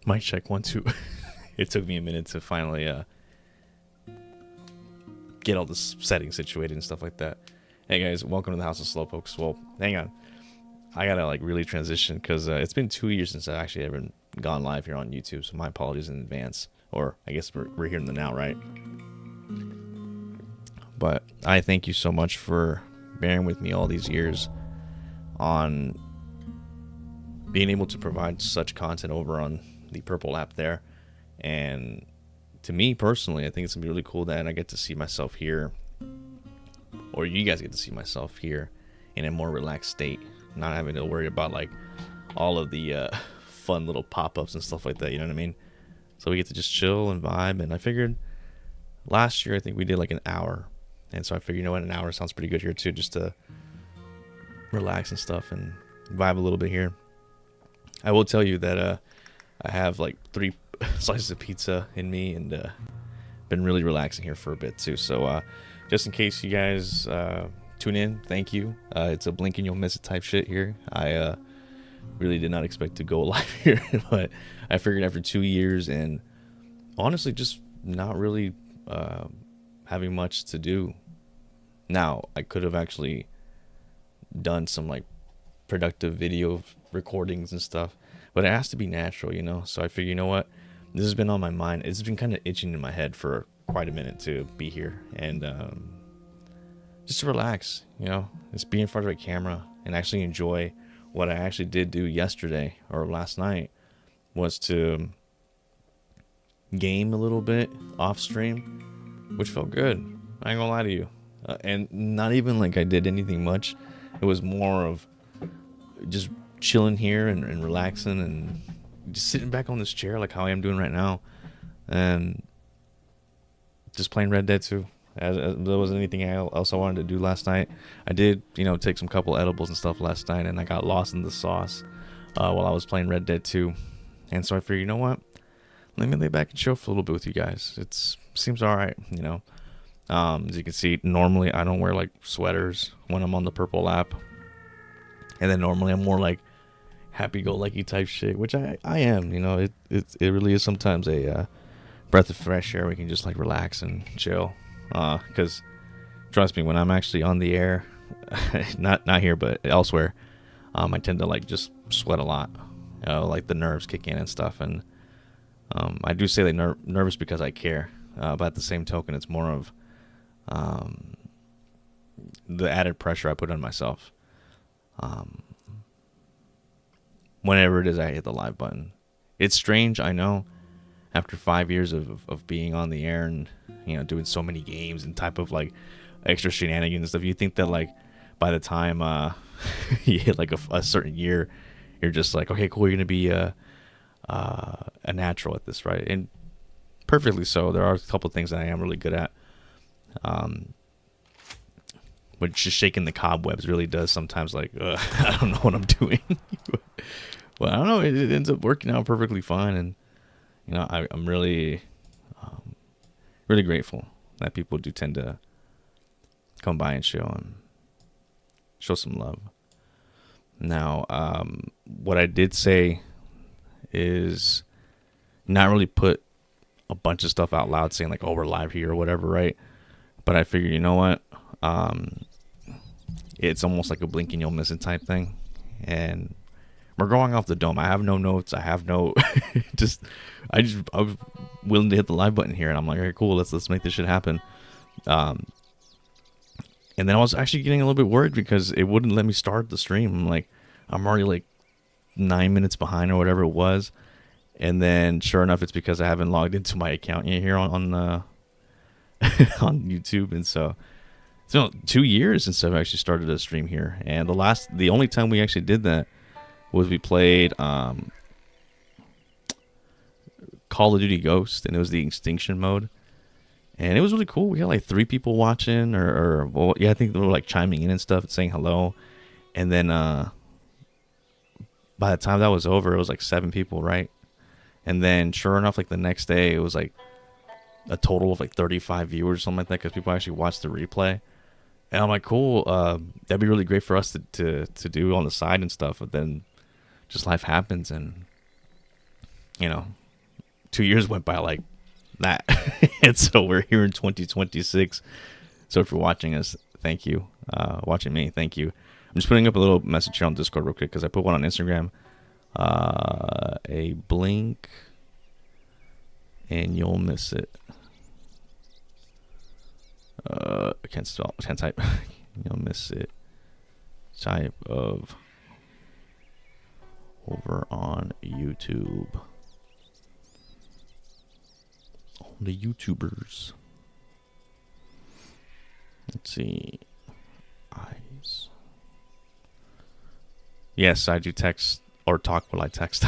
Mic check 1 2. It took me a minute to finally get all the settings situated and stuff like that. Hey guys, welcome to the House of Slowpokes. Well, hang on, I gotta like really transition because it's been 2 years since I actually ever gone live here on YouTube. So my apologies in advance, or I guess we're here in the now, right? But I thank you so much for bearing with me all these years on being able to provide such content over on the Purple app there. And to me personally, I think it's gonna be really cool that I get to see myself here, or you guys get to see myself here in a more relaxed state, not having to worry about like all of the fun little pop-ups and stuff like that, you know what I mean? So we get to just chill and vibe. And I figured last year I think we did like an hour, and so I figured, you know what, an hour sounds pretty good here too, just to relax and stuff and vibe a little bit here. I will tell you that I have like 3 slices of pizza in me, and been really relaxing here for a bit too. So just in case you guys tune in, thank you. It's a blink and you'll miss it type shit here. I really did not expect to go live here, but I figured after 2 years and honestly just not really having much to do. Now I could have actually done some like productive video recordings and stuff, but it has to be natural, you know. So I figure, you know what, this has been on my mind. It's been kind of itching in my head for quite a minute to be here and just to relax, you know, just be in front of a camera and actually enjoy what I actually did do yesterday or last night, was to game a little bit off stream, which felt good. I ain't gonna lie to you. And not even like I did anything much. It was more of just chilling here and relaxing and just sitting back on this chair like how I am doing right now, and just playing Red Dead 2. As there wasn't anything else I wanted to do last night. I did, you know, take some couple edibles and stuff last night, and I got lost in the sauce while I was playing Red Dead 2. And so I figured, you know what, let me lay back and chill for a little bit with you guys. It seems all right, you know. As you can see, normally I don't wear like sweaters when I'm on the Purple app, and then normally I'm more like happy-go-lucky type shit, which I am, you know. It really is sometimes a breath of fresh air. We can just like relax and chill, because trust me, when I'm actually on the air, not here but elsewhere, I tend to like just sweat a lot, you know, like the nerves kick in and stuff. And I do say like nervous because I care, but at the same token, it's more of the added pressure I put on myself whenever it is I hit the live button. It's strange, I know, after 5 years of being on the air and, you know, doing so many games and type of like extra shenanigans and stuff, you think that like by the time you hit like a certain year, you're just like, okay, cool, you're gonna be a natural at this, right? And perfectly so. There are a couple of things that I am really good at, but just shaking the cobwebs really does sometimes like I don't know what I'm doing. But I don't know, it ends up working out perfectly fine. And you know, I'm really really grateful that people do tend to come by and show some love. Now what I did say is not really put a bunch of stuff out loud saying like, oh, we're live here or whatever, right? But I figured, you know what, it's almost like a blink and you'll miss it type thing, and we're going off the dome. I have no notes. I have no I was willing to hit the live button here, and I'm like, okay, cool, let's make this shit happen. And then I was actually getting a little bit worried because it wouldn't let me start the stream. I'm like, I'm already like 9 minutes behind or whatever it was. And then sure enough, it's because I haven't logged into my account yet here on on YouTube. And so it's been 2 years since I've actually started a stream here. And the only time we actually did that was we played Call of Duty Ghost, and it was the extinction mode. And it was really cool. We had like 3 people watching, well, yeah, I think they were like chiming in and stuff and saying hello. And then by the time that was over, it was like 7 people, right? And then sure enough, like the next day, it was like a total of like 35 viewers or something like that, because people actually watched the replay. And I'm like, cool, that'd be really great for us to do on the side and stuff. But then just life happens, and you know, 2 years went by like that. And so we're here in 2026. So if you're watching us, thank you. Watching me, thank you. I'm just putting up a little message here on Discord real quick because I put one on Instagram. A blink and you'll miss it. I can't spell. Can't type. You'll miss it. Type of over on YouTube. On the YouTubers. Let's see. Eyes. Yes, I do text or talk while I text.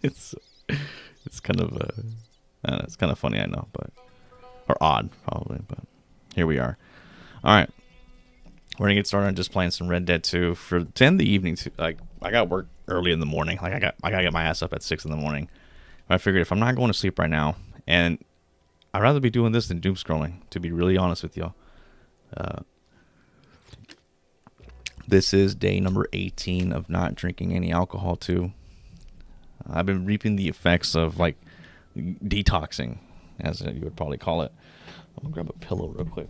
it's kind of it's kind of funny, I know, but or odd probably, but here we are. All right, we're gonna get started on just playing some Red Dead 2 for 10 the evening. Like I got work early in the morning. Like I gotta get my ass up at 6 in the morning. I figured if I'm not going to sleep right now, and I'd rather be doing this than doom scrolling, to be really honest with y'all. This is day number 18 of not drinking any alcohol too. I've been reaping the effects of like detoxing, as you would probably call it. I'm gonna grab a pillow real quick.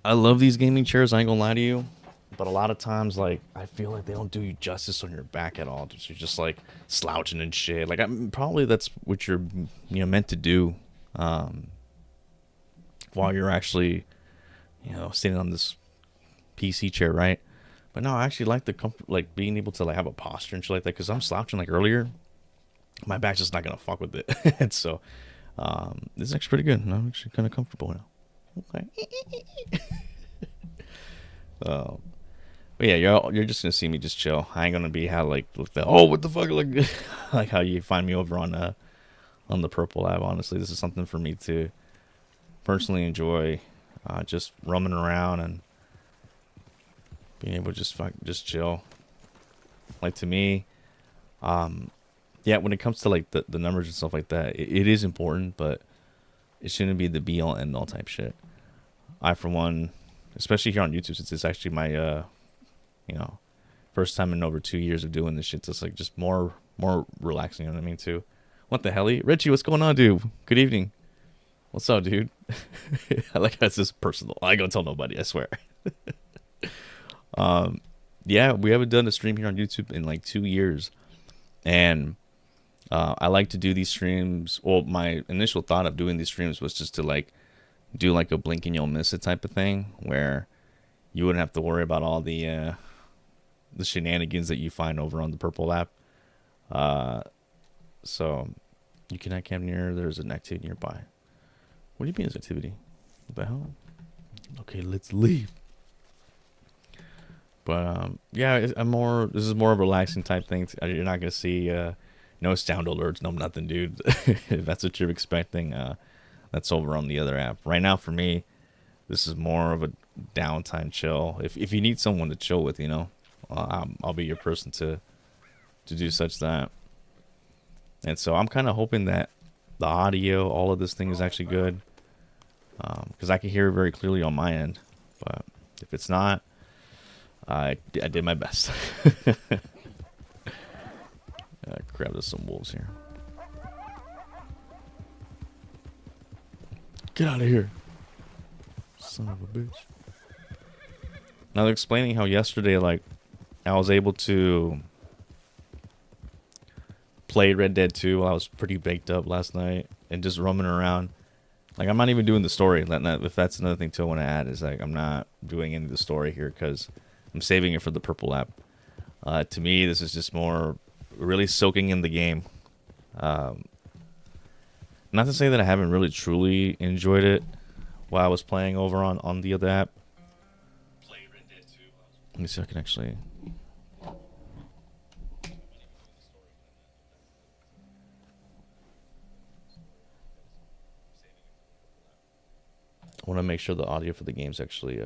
I love these gaming chairs, I ain't gonna lie to you. But a lot of times, like, I feel like they don't do you justice on your back at all. You're just like slouching and shit. Like, probably that's what you're, meant to do, while you're actually, sitting on this PC chair, right? But no, I actually like the comfort, like being able to like have a posture and shit like that. Because I'm slouching like earlier, my back's just not gonna fuck with it. And so, this is actually pretty good. I'm actually kind of comfortable now. Okay. But yeah, you're just gonna see me just chill. I ain't gonna be how like what the fuck, like like how you find me over on the Purple Lab. Honestly, this is something for me to personally enjoy, just roaming around and being able to just chill. Like to me, yeah, when it comes to like the numbers and stuff like that, it is important, but it shouldn't be the be all end all type shit. I, for one, especially here on YouTube, since it's actually my first time in over 2 years of doing this shit, it's like just more relaxing, you know what I mean, too. What the hell? Richie, what's going on, dude? Good evening. What's up, dude? I like that's just personal. I ain't gonna tell nobody, I swear. Yeah, we haven't done a stream here on YouTube in like 2 years. And I like to do these streams. Well, my initial thought of doing these streams was just to like do like a blink and you'll miss it type of thing, where you wouldn't have to worry about all the shenanigans that you find over on the Purple app. So you cannot camp near. There's an activity nearby. What do you mean there's activity? What the hell? Okay, let's leave. But yeah, this is more of a relaxing type thing. You're not gonna see no sound alerts, no nothing, dude. If that's what you're expecting, that's over on the other app. Right now, for me, this is more of a downtime chill. If you need someone to chill with, I'll be your person to do such that. And so I'm kind of hoping that the audio, all of this thing is actually good, because I can hear it very clearly on my end. But if it's not, I did my best. Grab us some wolves here. Get out of here, son of a bitch. Now they're explaining how yesterday, like, I was able to play Red Dead 2 while I was pretty baked up last night and just roaming around. Like, I'm not even doing the story. If that's another thing too I want to add, is like I'm not doing any of the story here because I'm saving it for the Purple app. To me, this is just more really soaking in the game. Not to say that I haven't really truly enjoyed it while I was playing over on the other app. Let me see if I can actually. I want to make sure the audio for the game's actually.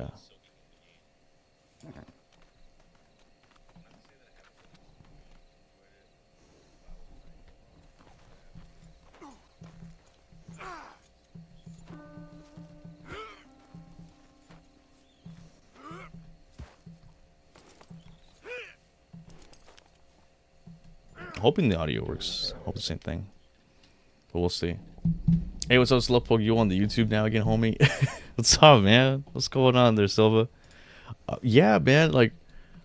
Hoping the audio works. Hope the same thing. But we'll see. Hey, what's up, Slowpoke? You on the YouTube now again, homie? What's up, man? What's going on there, Silva? Yeah, man. Like,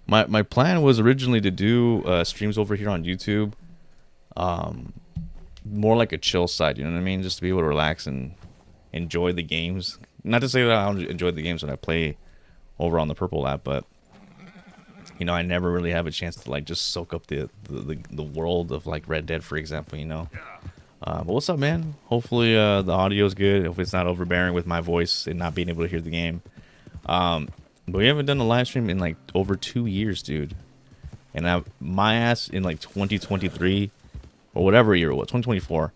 my plan was originally to do streams over here on YouTube. More like a chill side, you know what I mean? Just to be able to relax and enjoy the games. Not to say that I don't enjoy the games when I play over on the Purple app, but you know, I never really have a chance to like just soak up the world of like Red Dead, for example, you know. But what's up, man? Hopefully the audio is good. Hopefully it's not overbearing with my voice and not being able to hear the game. But we haven't done a live stream in like over 2 years, dude. And my ass in like 2023 or whatever year it was, 2024.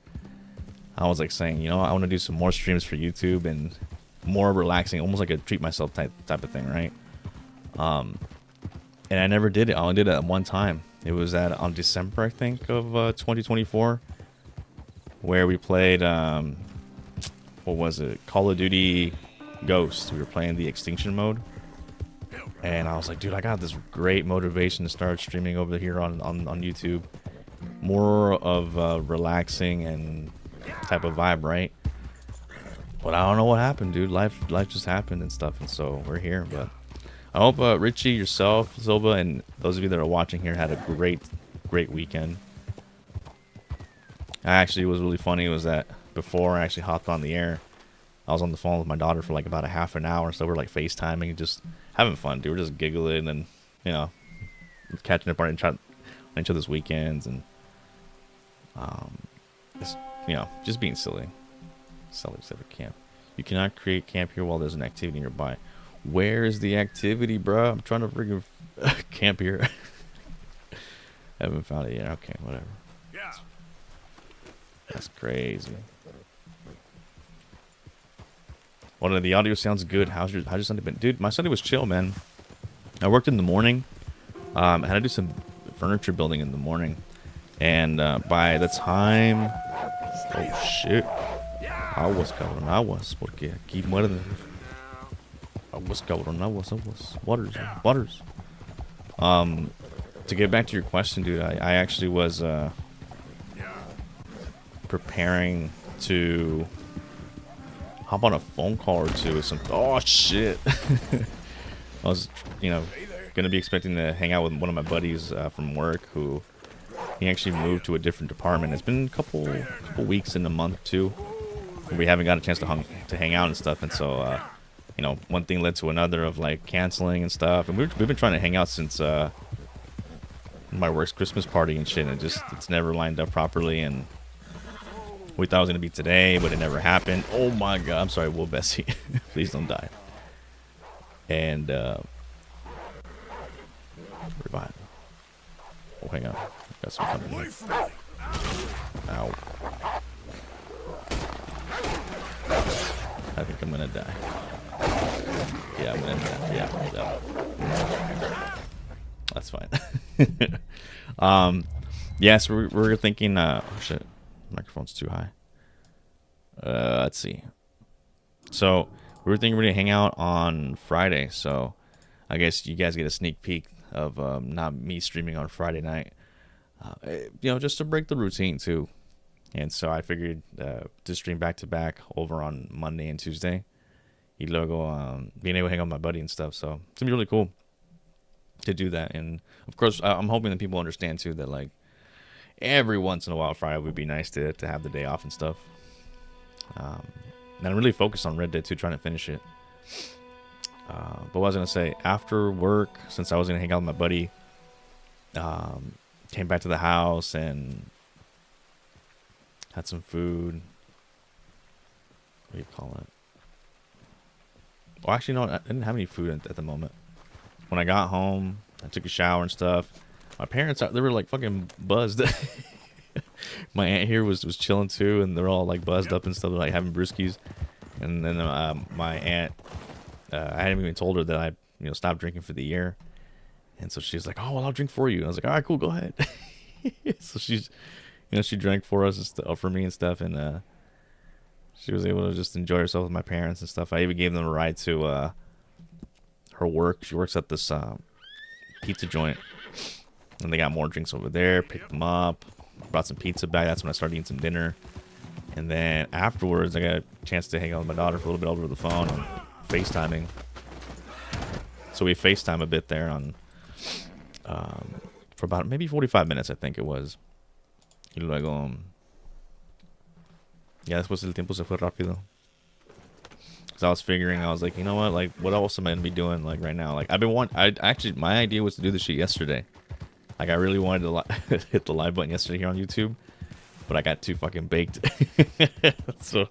I was like saying, you know, I want to do some more streams for YouTube and more relaxing, almost like a treat myself type of thing, right? And I never did it. I only did it at one time. It was on December, I think, of 2024, where we played, what was it? Call of Duty Ghost. We were playing the Extinction mode. And I was like, dude, I got this great motivation to start streaming over here on YouTube. More of relaxing and type of vibe, right? But I don't know what happened, dude. Life just happened and stuff, and so we're here. But I hope Richie, yourself, Zilba, and those of you that are watching here had a great weekend. Actually, what was really funny was that before I actually hopped on the air, I was on the phone with my daughter for like about a half an hour. So we're like FaceTiming and just having fun, dude. We're just giggling and, you know, catching up on each other's weekends and, just, you know, just being silly. Silly camp. You cannot create camp here while there's an activity nearby. Where is the activity, bro? I'm trying to freaking camp here. Haven't found it yet. Okay, whatever. Yeah. That's crazy. Well, the audio sounds good. How's your Sunday been? Dude, my Sunday was chill, man. I worked in the morning. I had to do some furniture building in the morning. And by the time... Oh, shit. Aguas, cabrón. Aguas. Porque aquí muerden. Aguas, cabrón. Aguas. Waters. To get back to your question, dude, I actually was preparing to hop on a phone call or two with some... Oh, shit. I was, you know, going to be expecting to hang out with one of my buddies from work who... He actually moved to a different department. It's been a couple weeks, in a month or two. We haven't got a chance to hang out and stuff. And so, you know, one thing led to another of like canceling and stuff. And we've been trying to hang out since my work's Christmas party and shit. And it's never lined up properly. And we thought it was gonna be today, but it never happened. Oh my god! I'm sorry, Will Bessie. Please don't die. And revive. Oh, hang on. Got some coming here. Ow. I think I'm gonna die. Yeah, I'm gonna die. Yeah. That's fine. Yes, we're thinking. Oh shit, microphone's too high. Let's see. So we were thinking we're gonna hang out on Friday. So I guess you guys get a sneak peek of not me streaming on Friday night. You know, just to break the routine too. And so I figured to stream back to back over on Monday and Tuesday. Y luego being able to hang out with my buddy and stuff. So it's gonna be really cool to do that. And of course, I'm hoping that people understand too that like every once in a while Friday would be nice to have the day off and stuff. And I'm really focused on Red Dead 2, trying to finish it. But what I was gonna say, after work, since I was gonna hang out with my buddy, came back to the house and had some food. What do you call it? Well, actually, no, I didn't have any food at the moment. When I got home, I took a shower and stuff. My parents, they were like fucking buzzed. My aunt here was chilling too, and they're all like buzzed up and stuff, like having brewskis. And then my aunt, I hadn't even told her that I, you know, stopped drinking for the year. And so she's like, "Oh, well, I'll drink for you." And I was like, "All right, cool, go ahead." So she's, you know, she drank for us and stuff, for me and stuff, and she was able to just enjoy herself with my parents and stuff. I even gave them a ride to her work. She works at this pizza joint, And they got more drinks over there. Picked them up. Brought some pizza back. That's when I started eating some dinner. And then afterwards, I got a chance to hang out with my daughter for a little bit over the phone on FaceTiming. So we FaceTime a bit there on for about maybe 45 minutes, I think it was. Y luego, ya después el tiempo se fue rápido. Because I was figuring, I was like, you know what? Like, what else am I going to be doing, like, right now? Like, actually, my idea was to do this shit yesterday. Like, I really wanted to hit the live button yesterday here on YouTube. But I got too fucking baked. So,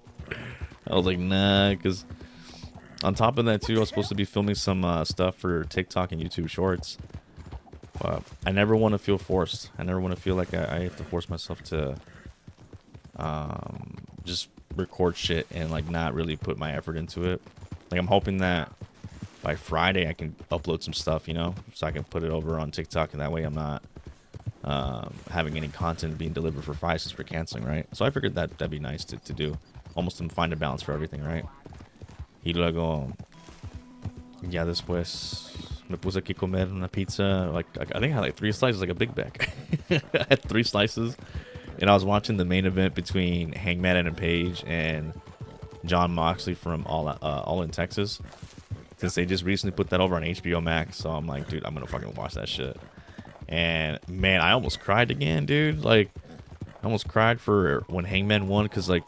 I was like, nah, because on top of that, too, I was supposed to be filming some stuff for TikTok and YouTube Shorts. But I never want to feel forced. I never want to feel like I have to force myself to just record shit and, like, not really put my effort into it. Like, I'm hoping that by Friday I can upload some stuff, you know, so I can put it over on TikTok, and that way I'm not having any content being delivered for Friday since we're canceling, right? So I figured that'd be nice to do. Almost to find a balance for everything, right? Y luego, ya después me puse aquí a comer una pizza. Like, I think I had like 3 slices, like a Big Mac. I had 3 slices. And I was watching the main event between Hangman Adam Page and John Moxley from All in Texas. Since they just recently put that over on HBO Max. So I'm like, dude, I'm going to fucking watch that shit. And, man, I almost cried again, dude. Like, I almost cried for when Hangman won. Because, like,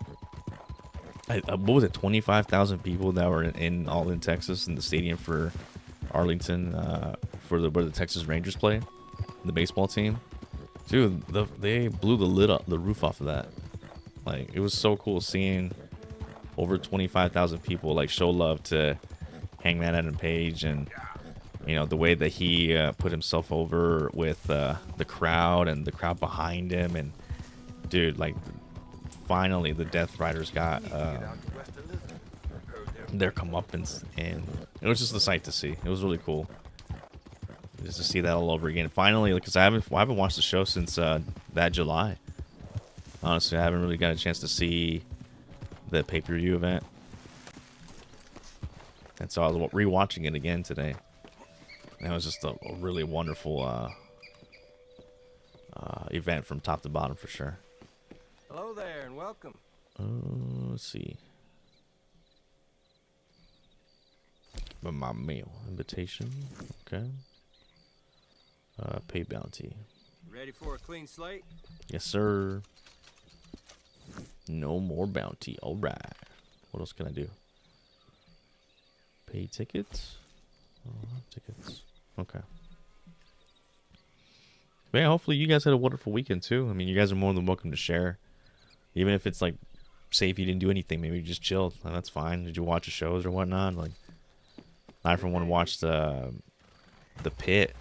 what was it, 25,000 people that were in All in Texas in the stadium for Arlington for where the Texas Rangers play, the baseball team. Dude, they blew the roof off of that. Like, it was so cool seeing over 25,000 people like show love to Hangman Adam Page, and you know the way that he put himself over with the crowd and the crowd behind him. And dude, like, finally the Death Riders got their comeuppance, and it was just a sight to see. It was really cool just to see that all over again. Finally, because I haven't watched the show since that July. Honestly, I haven't really got a chance to see the pay-per-view event, and so I was rewatching it again today. And it was just a really wonderful event from top to bottom for sure. Hello there and welcome. Let's see. But my meal invitation, okay. Pay bounty. Ready for a clean slate? Yes, sir. No more bounty. All right. What else can I do? Pay tickets. Tickets. Okay. But yeah, hopefully you guys had a wonderful weekend too. I mean, you guys are more than welcome to share. Even if it's like, say if you didn't do anything, maybe you just chilled. Like, that's fine. Did you watch the shows or whatnot? Like, I for one watched the Pit.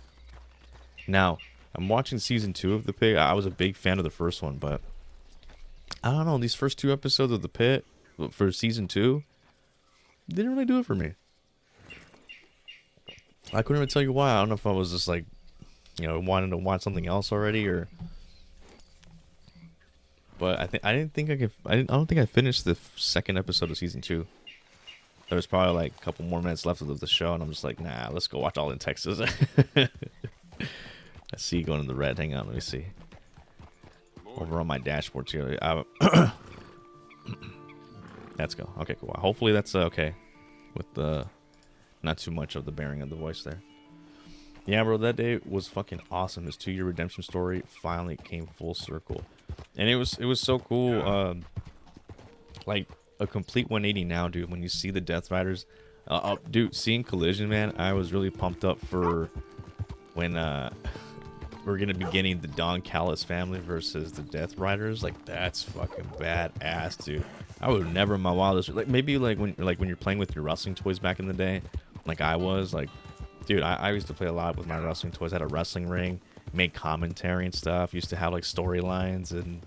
Now, I'm watching season 2 of the Pit. I was a big fan of the first one, but I don't know. These first 2 episodes of the Pit for season 2 didn't really do it for me. I couldn't even tell you why. I don't know if I was just like, you know, wanting to watch something else already, or. But I don't think I finished the 2nd episode of season 2. There was probably like a couple more minutes left of the show, and I'm just like, nah, let's go watch All in Texas. I see you going in the red. Hang on, let me see. Over on my dashboard here. Let's go. Okay, cool. Hopefully that's okay with the not too much of the bearing of the voice there. Yeah, bro, that day was fucking awesome. His 2-year redemption story finally came full circle, and it was so cool. Like a complete 180 now, dude. When you see the Death Riders, dude, seeing Collision, man, I was really pumped up for when we're gonna be getting the Don Callis family versus the Death Riders. Like, that's fucking badass, dude. I would never in my wildest, like, maybe like when you're playing with your wrestling toys back in the day, like I was, like, dude, I used to play a lot with my wrestling toys. I had a wrestling ring, made commentary and stuff. Used to have like storylines, and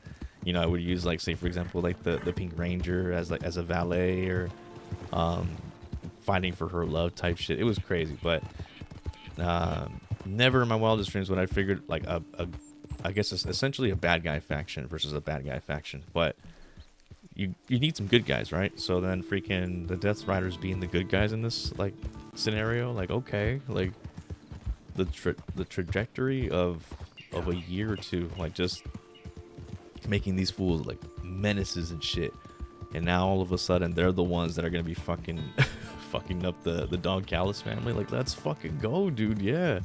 you know, I would use, like, say for example, like the Pink Ranger as a valet, or fighting for her love type shit. It was crazy, but never in my wildest dreams would I figured like I guess it's essentially a bad guy faction versus a bad guy faction. But you need some good guys, right? So then freaking the Death Riders being the good guys in this like scenario, like, okay, like the trajectory of of a year or two, like just making these fools like menaces and shit. And now all of a sudden they're the ones that are gonna be fucking fucking up the Don Callis family. Like, let's fucking go, dude. Yeah,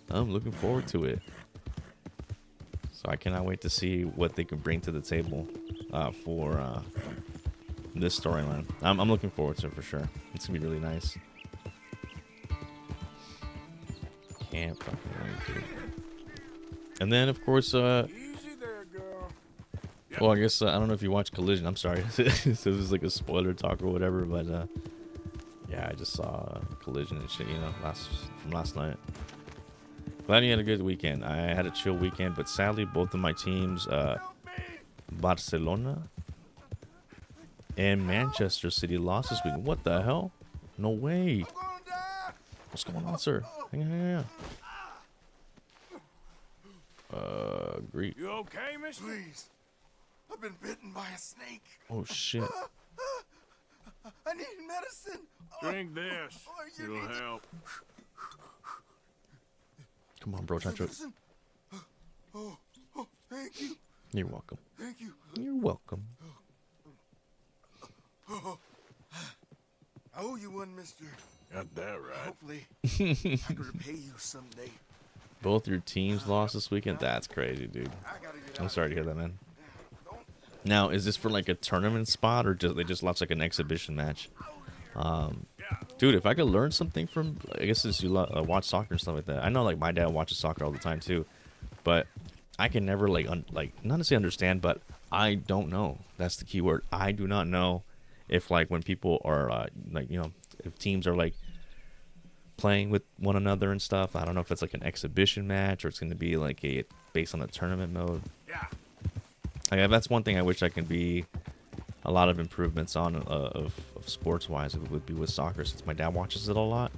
I'm looking forward to it. So I cannot wait to see what they can bring to the table for this storyline. I'm looking forward to it for sure. It's gonna be really nice. Can't fucking wait, dude. And then of course, well, I guess I don't know if you watch Collision. I'm sorry, so this is like a spoiler talk or whatever, but yeah, I just saw Collision and shit, you know, from last night. Glad you had a good weekend. I had a chill weekend, but sadly both of my teams, Barcelona and Manchester City, lost this weekend. What the hell? No way. What's going on, sir? Hang on. Great. You okay, mister? Please. I've been bitten by a snake. Oh shit. I need medicine. Drink this. It'll help. Come on, bro. Try to. Oh, thank you. You're welcome. Thank you. You're welcome. Oh, I owe you one, mister. Got that right. Hopefully, I can repay you someday. Both your teams lost this weekend? That's crazy, dude. I'm sorry to hear that, man. Now, is this for like a tournament spot or just they just lost like an exhibition match? Dude, if I could learn something from, I guess since you watch soccer and stuff like that. I know like my dad watches soccer all the time too, but I can never like not necessarily understand, but I don't know. That's the key word. I do not know if like when people are like, you know, if teams are like playing with one another and stuff. I don't know if it's like an exhibition match or it's going to be like a based on the tournament mode. Yeah, that's one thing I wish I can be a lot of improvements on of sports wise. It would be with soccer since my dad watches it a lot.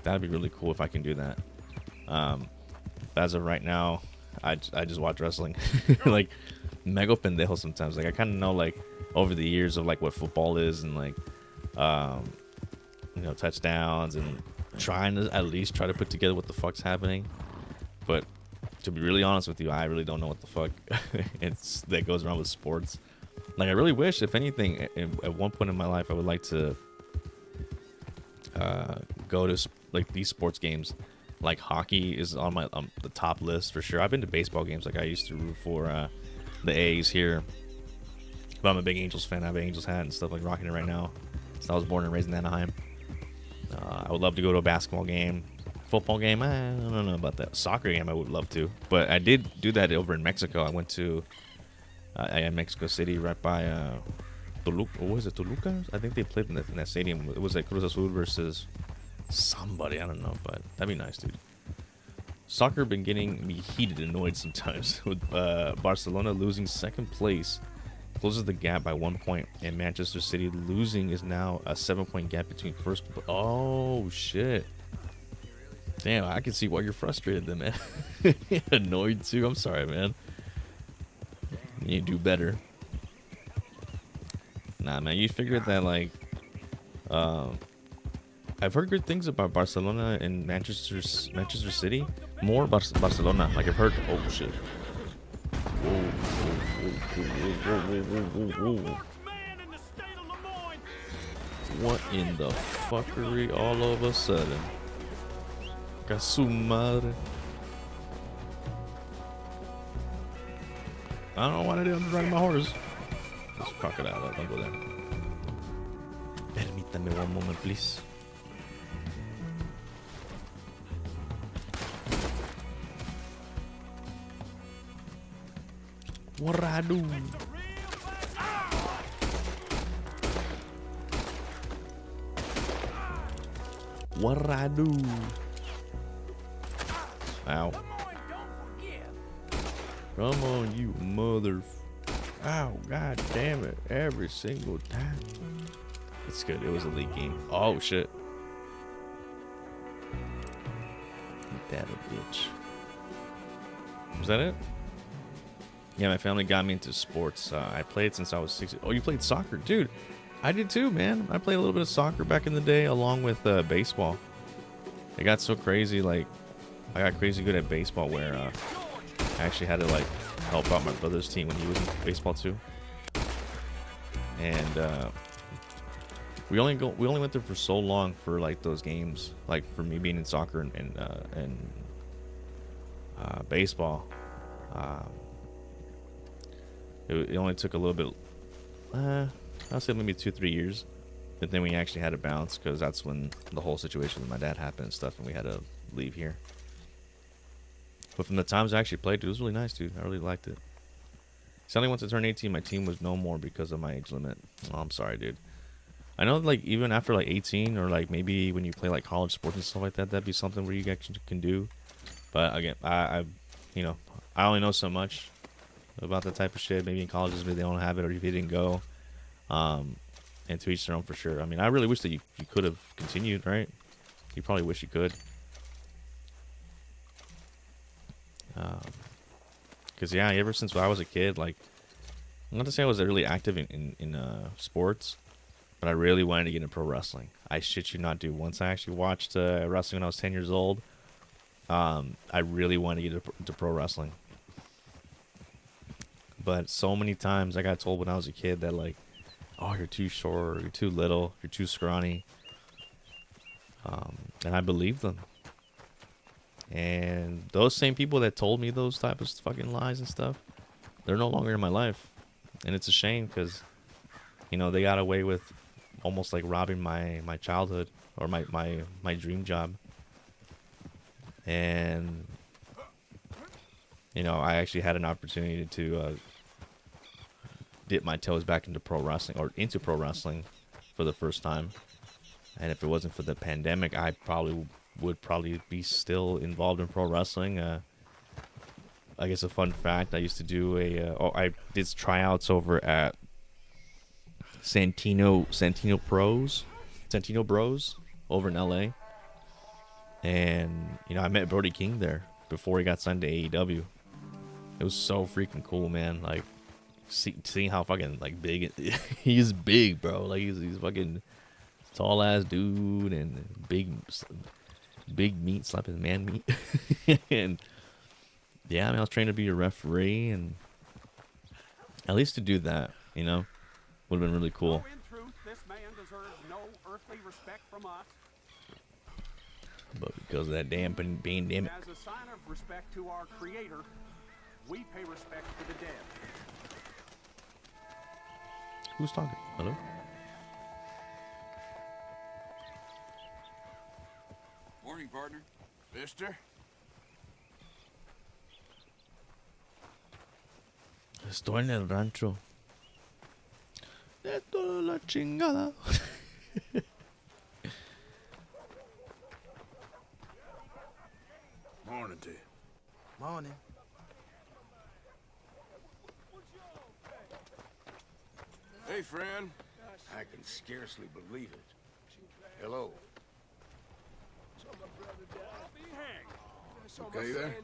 That'd be really cool if I can do that. As of right now, I just watch wrestling. Like mega pendejo sometimes. Like I kind of know like over the years of like what football is and like you know, touchdowns and trying to at least try to put together what the fuck's happening. But to be really honest with you, I really don't know what the fuck that goes around with sports. Like I really wish, if anything, at one point in my life, I would like to go to like these sports games. Like hockey is on my the top list for sure. I've been to baseball games. Like I used to root for the A's here. But I'm a big Angels fan. I have an Angels hat and stuff, like rocking it right now. So I was born and raised in Anaheim. I would love to go to a basketball game. Football game, I don't know about that. Soccer game, I would love to. But I did do that over in Mexico. I went to Mexico City, right by Toluca. What was it, Toluca? I think they played in that stadium. It was like Cruz Azul versus somebody. I don't know, but that'd be nice, dude. Soccer been getting me heated and annoyed sometimes. With Barcelona losing second place closes the gap by 1 point, and Manchester City losing is now a 7-point gap between first. Oh shit! Damn, I can see why you're frustrated then, man. Annoyed too. I'm sorry, man. You do better. Nah, man. You figured that like, I've heard good things about Barcelona and Manchester City. More Barcelona. Like I've heard. Oh shit. Whoa. What in the fuckery all of a sudden? Su madre. I don't know what I did. I'm just riding my horse. Let's fuck it out. Don't go there. Permítame one moment, please. What I do? What I do? Ow. Come on, you mother. Ow, god damn it. Every single time. It's good. It was a league game. Oh, shit. Ain't that a bitch. Was that it? Yeah, my family got me into sports. I played since I was 6. Oh, you played soccer? Dude, I did too, man. I played a little bit of soccer back in the day along with baseball. It got so crazy, like, I got crazy good at baseball where I actually had to like help out my brother's team when he was in baseball too. And we only went there for so long for like those games. Like for me being in soccer and baseball, it only took a little bit. I'll say maybe 2-3 years. But then we actually had to bounce because that's when the whole situation with my dad happened and stuff, and we had to leave here. But from the times I actually played, dude, it was really nice, dude. I really liked it. Sadly, once I turned 18, my team was no more because of my age limit. Oh, I'm sorry, dude. I know, like, even after, like, 18 or, like, maybe when you play, like, college sports and stuff like that, that'd be something where you actually can do. But, again, I you know, I only know so much about that type of shit. Maybe in colleges, maybe they don't have it, or if you didn't go. And to each their own for sure. I mean, I really wish that you could have continued, right? You probably wish you could. Because, yeah, ever since I was a kid, like, not to say I was really active in sports, but I really wanted to get into pro wrestling. I shit you not, dude. Once I actually watched wrestling when I was 10 years old, I really wanted to get into pro wrestling. But so many times I got told when I was a kid that, like, oh, you're too short, or you're too little, you're too scrawny. And I believed them. And those same people that told me those type of fucking lies and stuff, they're no longer in my life. And it's a shame because, you know, they got away with almost like robbing my childhood or my dream job. And, you know, I actually had an opportunity to dip my toes back into pro wrestling for the first time. And if it wasn't for the pandemic, I would probably be still involved in pro wrestling. I guess a fun fact, I used to do I did tryouts over at Santino Bros over in LA. And, you know, I met Brody King there before he got signed to AEW. It was so freaking cool, man. Like, seeing how fucking, like, big he's big, bro. Like, he's fucking tall ass dude and big meat slapping man meat. And yeah, I mean, I was trained to be a referee, and at least to do that, you know, would have been really cool. In truth, this man deserves no earthly respect from us. But because of that damn pandemic. As a sign of respect to our Creator, we pay respect to the dead. Who's talking? Hello? Morning, partner. Mister? Estoy en el rancho. De toda la chingada. Morning to you. Morning. Hey, friend. I can scarcely believe it. Hello. Okay there?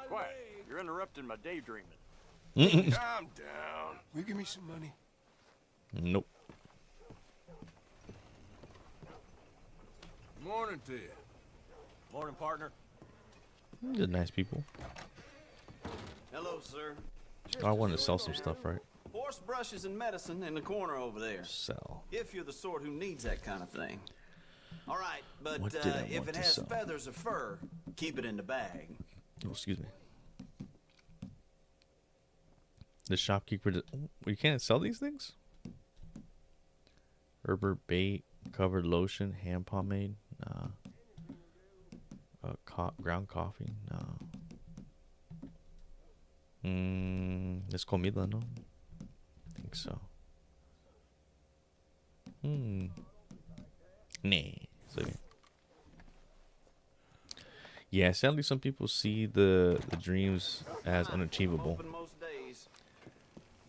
Quiet. You're interrupting my daydreaming. Calm down. Will you give me some money? Nope. Morning to you. Morning, partner. They're nice people. Hello, sir. I wanted to sell some stuff, right? Horse brushes and medicine in the corner over there. Sell. If you're the sort who needs that kind of thing. All right, but What did I if want it to has sell? feathers or fur, keep it in the bag. Oh, excuse me. The shopkeeper. You can't sell these things? Herbert bait, covered lotion, hand pomade. Nah. Ground coffee. No. Es comida, no? I think so. Nah. So, yeah, sadly, some people see the dreams as unachievable. Open most days.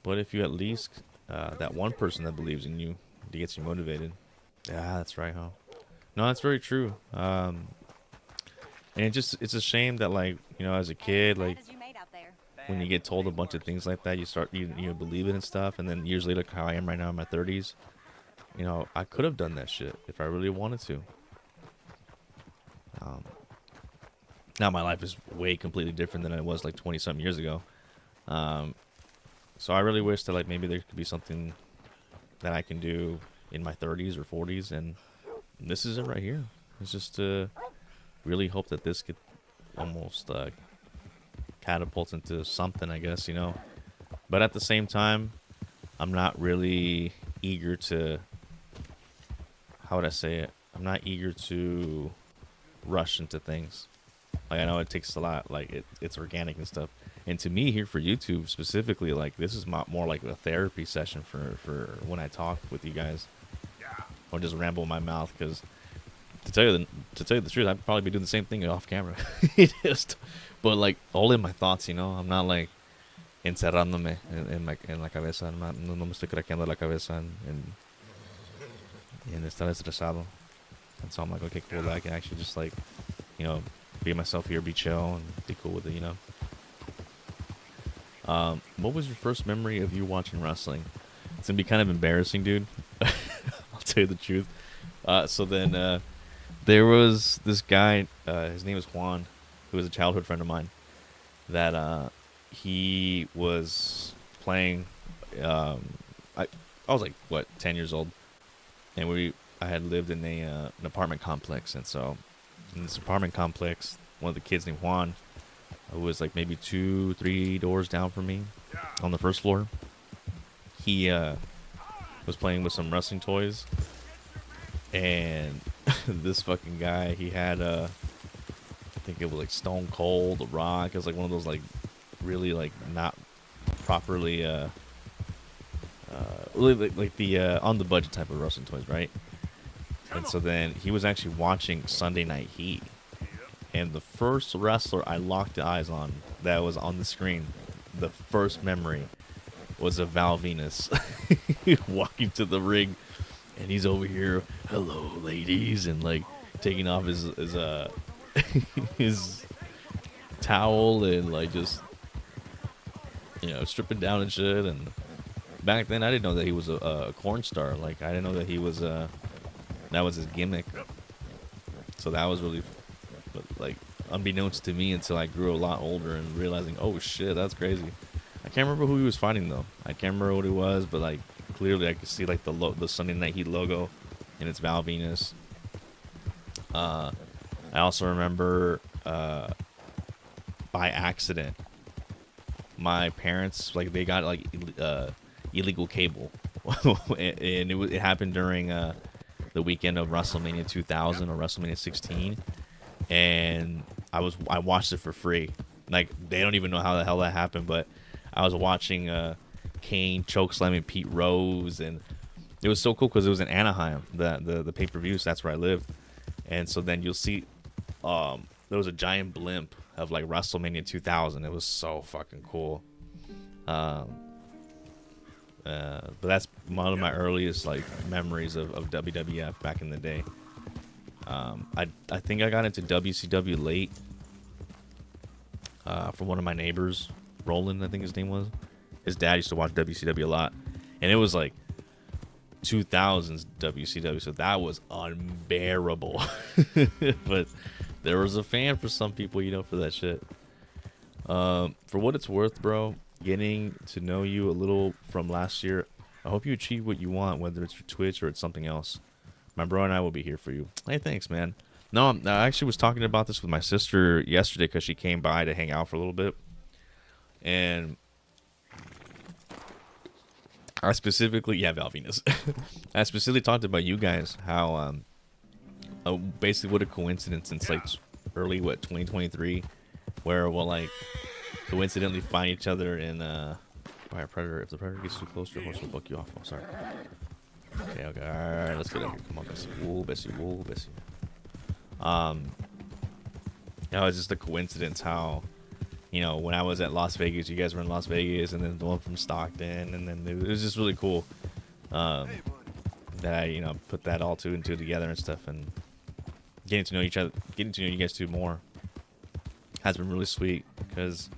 But if you at least that one person that believes in you, that gets you motivated. Yeah, that's right, huh? No, that's very true. And it's a shame that, like, you know, as a kid, like, when you get told a bunch of things like that, you believe it and stuff, and then years later, like how I am right now in my 30s, you know, I could have done that shit if I really wanted to. now my life is way completely different than it was like 20 something years ago. So I really wish that like maybe there could be something that I can do in my 30s or 40s, and this is it right here. It's just to really hope that this could almost catapult into something, I guess, you know. But at the same time, I'm not really eager to, how would I say it? I'm not eager to rush into things. Like, I know it takes a lot, like it's organic and stuff. And to me here for YouTube specifically, like this is more like a therapy session for when I talk with you guys, or just ramble in my mouth. Because to tell you the truth, I'd probably be doing the same thing off camera. But like all in my thoughts, you know. I'm not like encerrándome en la cabeza. No me estoy craqueando la cabeza and estar estresado. And so I'm like, okay, cool. I can actually just like, you know, be myself here, be chill, and be cool with it, you know. What was your first memory of you watching wrestling? It's gonna be kind of embarrassing, dude. I'll tell you the truth. So then there was this guy, his name was Juan, who was a childhood friend of mine, that he was playing. I was like, what, 10 years old, and I had lived in an apartment complex, and so in this apartment complex, one of the kids named Juan, who was like maybe 2-3 doors down from me on the first floor, he was playing with some wrestling toys, and this fucking guy, he had I think it was like Stone Cold, The Rock. It was like one of those like really like not properly really like the on the budget type of wrestling toys, right? And so then he was actually watching Sunday Night Heat, and the first wrestler I locked eyes on that was on the screen, the first memory was of Val Venus walking to the ring, and he's over here, hello ladies, and like taking off his his towel and like just, you know, stripping down and shit. And back then I didn't know that he was a corn star. Like I didn't know that he was that was his gimmick. So that was really like unbeknownst to me until I grew a lot older and realizing, oh shit, that's crazy. I can't remember who he was fighting though. I can't remember what it was, but like clearly I could see like the Sunday Night Heat logo, and it's Val Venus. I also remember by accident my parents, like, they got like illegal cable, and it happened during the weekend of WrestleMania 2000 or WrestleMania 16, and I watched it for free. Like, they don't even know how the hell that happened, but I was watching Kane chokeslamming Pete Rose, and it was so cool because it was in Anaheim, the pay-per-view, so that's where I lived. And so then you'll see there was a giant blimp of like WrestleMania 2000. It was so fucking cool. But that's one of my earliest like memories of WWF back in the day. I think I got into WCW late from one of my neighbors, Roland, I think his name was. His dad used to watch WCW a lot, and it was like 2000s WCW, so that was unbearable. But there was a fan for some people, you know, for that shit. For what it's worth, bro, getting to know you a little from last year, I hope you achieve what you want, whether it's your Twitch or it's something else. My bro and I will be here for you. Hey, thanks, man. No, I actually was talking about this with my sister yesterday because she came by to hang out for a little bit, and I specifically, Val Venus. I specifically talked about you guys, how basically what a coincidence. It's like early 2023, where we'll like coincidentally find each other in by a predator. If the predator gets too close, your horse will buck you off. I'm sorry. Okay, all right, let's get out here. Come on, Bessie. Whoa, Bessie. Whoa, Bessie. You know, it's just a coincidence how, you know, when I was at Las Vegas, you guys were in Las Vegas, and then the one from Stockton, and then it was just really cool that I, you know, put that all two and two together and stuff, and getting to know each other, getting to know you guys two more has been really sweet because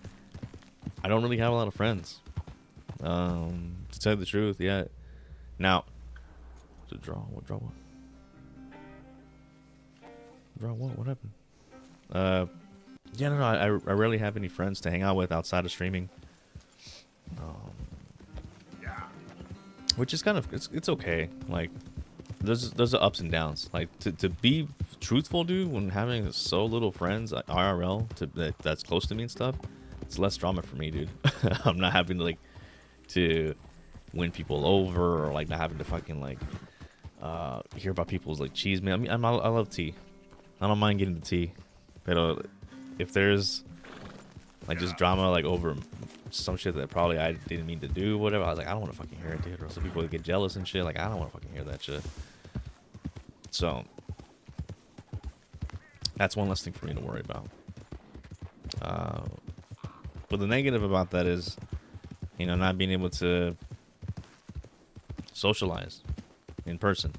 I don't really have a lot of friends, to tell you the truth. Yeah. Now, to draw what? Draw what? What happened? Yeah, no, I rarely have any friends to hang out with outside of streaming. Which is kind of it's okay. Like there's the ups and downs. Like to be truthful, dude, when having so little friends IRL that's close to me and stuff, it's less drama for me, dude. I'm not having to like to win people over or like not having to fucking like hear about people's like cheese man. I mean, I love tea. I don't mind getting the tea, but if there's like just drama like over some shit that probably I didn't mean to do, whatever, I was like, I don't want to fucking hear it, dude. Or some people get jealous and shit. Like, I don't want to fucking hear that shit. So that's one less thing for me to worry about. But the negative about that is, you know, not being able to socialize in person.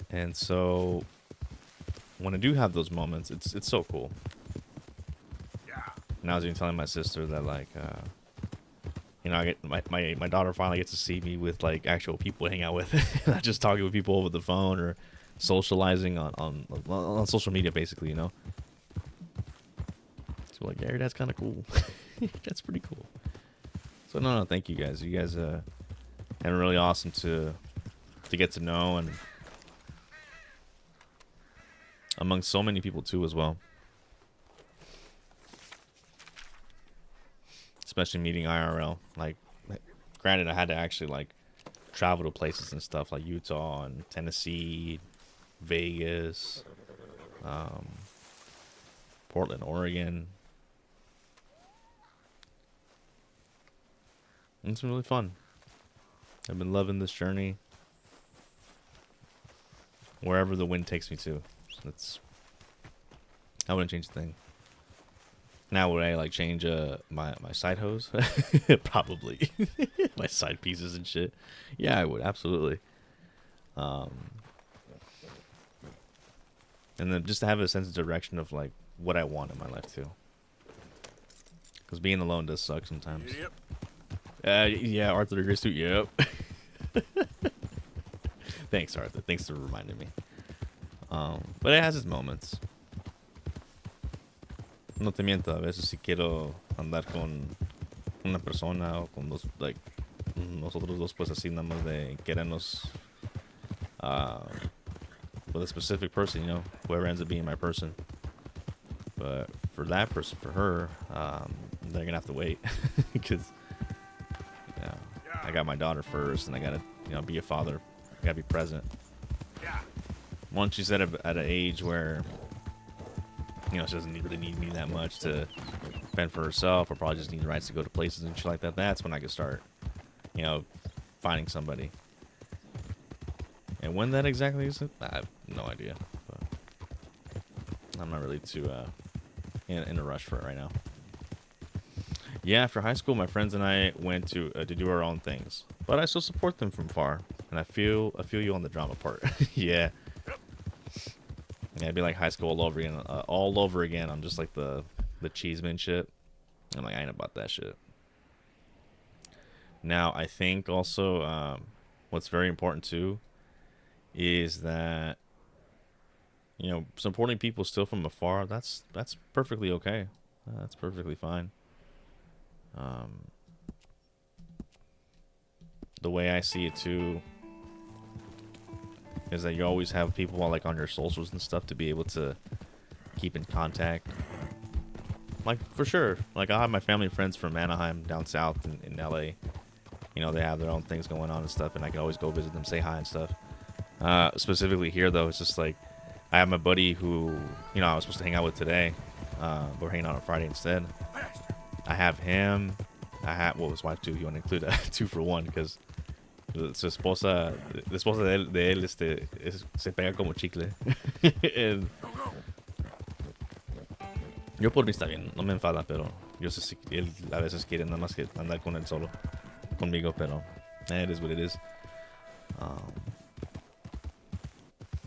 And so when I do have those moments, it's so cool. And I was even telling my sister that, like, you know, I get my daughter finally gets to see me with like actual people to hang out with, not just talking with people over the phone or socializing on social media, basically, you know. So like, Gary, that's kind of cool. That's pretty cool. So no, thank you guys. You guys have been really awesome to get to know, and among so many people too as well. Especially meeting IRL. Like, granted, I had to actually like travel to places and stuff like Utah and Tennessee, Vegas, Portland, Oregon. And it's been really fun. I've been loving this journey. Wherever the wind takes me to. I wouldn't change a thing. Now would I like change my side hose? Probably. My side pieces and shit. Yeah, I would, absolutely. And then just to have a sense of direction of like what I want in my life too. Because being alone does suck sometimes. Yep. Yeah, Arthur agrees too. Yep. Thanks, Arthur. Thanks for reminding me. But it has its moments. No te miento, a veces si quiero andar con una persona o con dos, like, nosotros dos, pues así nada más de querernos with a specific person, you know, whoever ends up being my person. But for that person, for her, they're gonna have to wait because, you know, I got my daughter first, and I gotta, you know, be a father. I gotta be present. Once she's at an age where, you know, she doesn't really need me that much to fend for herself, or probably just need the rights to go to places and shit like that, that's when I can start, you know, finding somebody. And when that exactly is, I have no idea. But I'm not really too in a rush for it right now. Yeah, after high school, my friends and I went to do our own things, but I still support them from far, and I feel you on the drama part. Yeah. Yeah, it'd be like high school all over again. I'm just like the cheeseman shit. I'm like, I ain't about that shit. Now, I think also what's very important too is that, you know, supporting people still from afar, that's perfectly okay. That's perfectly fine. The way I see it too is that you always have people like on your socials and stuff to be able to keep in contact. Like, for sure. Like, I have my family and friends from Anaheim down south in LA. You know, they have their own things going on and stuff, and I can always go visit them, say hi and stuff. Specifically here, though, it's just like, I have my buddy who, you know, I was supposed to hang out with today, but we're hanging out on Friday instead. I have him. I have, well, his wife too. You want to include a 2 for 1 because su esposa, la esposa de él se pega como chicle. Yo por mí está bien, no me enfada, pero yo sé si él a veces quiere nada más que andar con él solo, conmigo, pero it is what it is.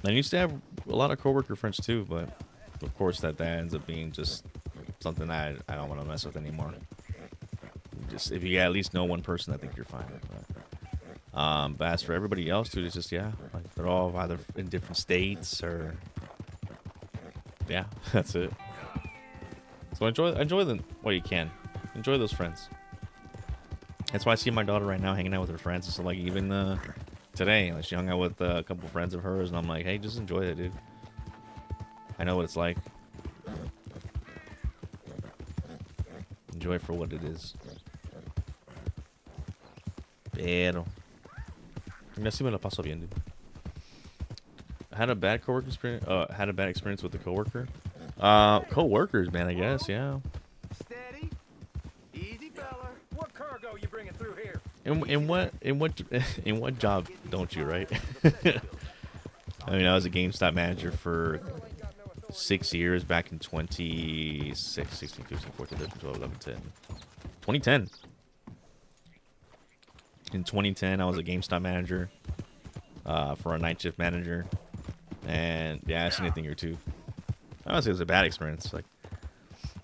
I used to have a lot of coworker friends too, but of course that ends up being just something I don't want to mess with anymore. Just if you at least know one person, I think you're fine. But as for everybody else, dude, it's just, yeah, like they're all either in different states or yeah, that's it. So enjoy them while you can. Enjoy those friends. That's why I see my daughter right now hanging out with her friends. So like even today, like, she hung out with a couple friends of hers, and I'm like, hey, just enjoy it, dude. I know what it's like. Enjoy it for what it is. Pero me así me la paso bien, dude. I had a bad coworker experience. Had a bad experience with the coworker. Co-workers, man. I guess, yeah. Steady. Easy, fella. What cargo you bringing through here? In what job don't you, right? I mean, I was a GameStop manager for 6 years back in 2016, 16, 15, 14, 13, 12, 11, 10. 2010. In 2010, I was a GameStop manager for a night shift manager. And yeah, I've seen a thing or two. I don't say it was a bad experience. Like,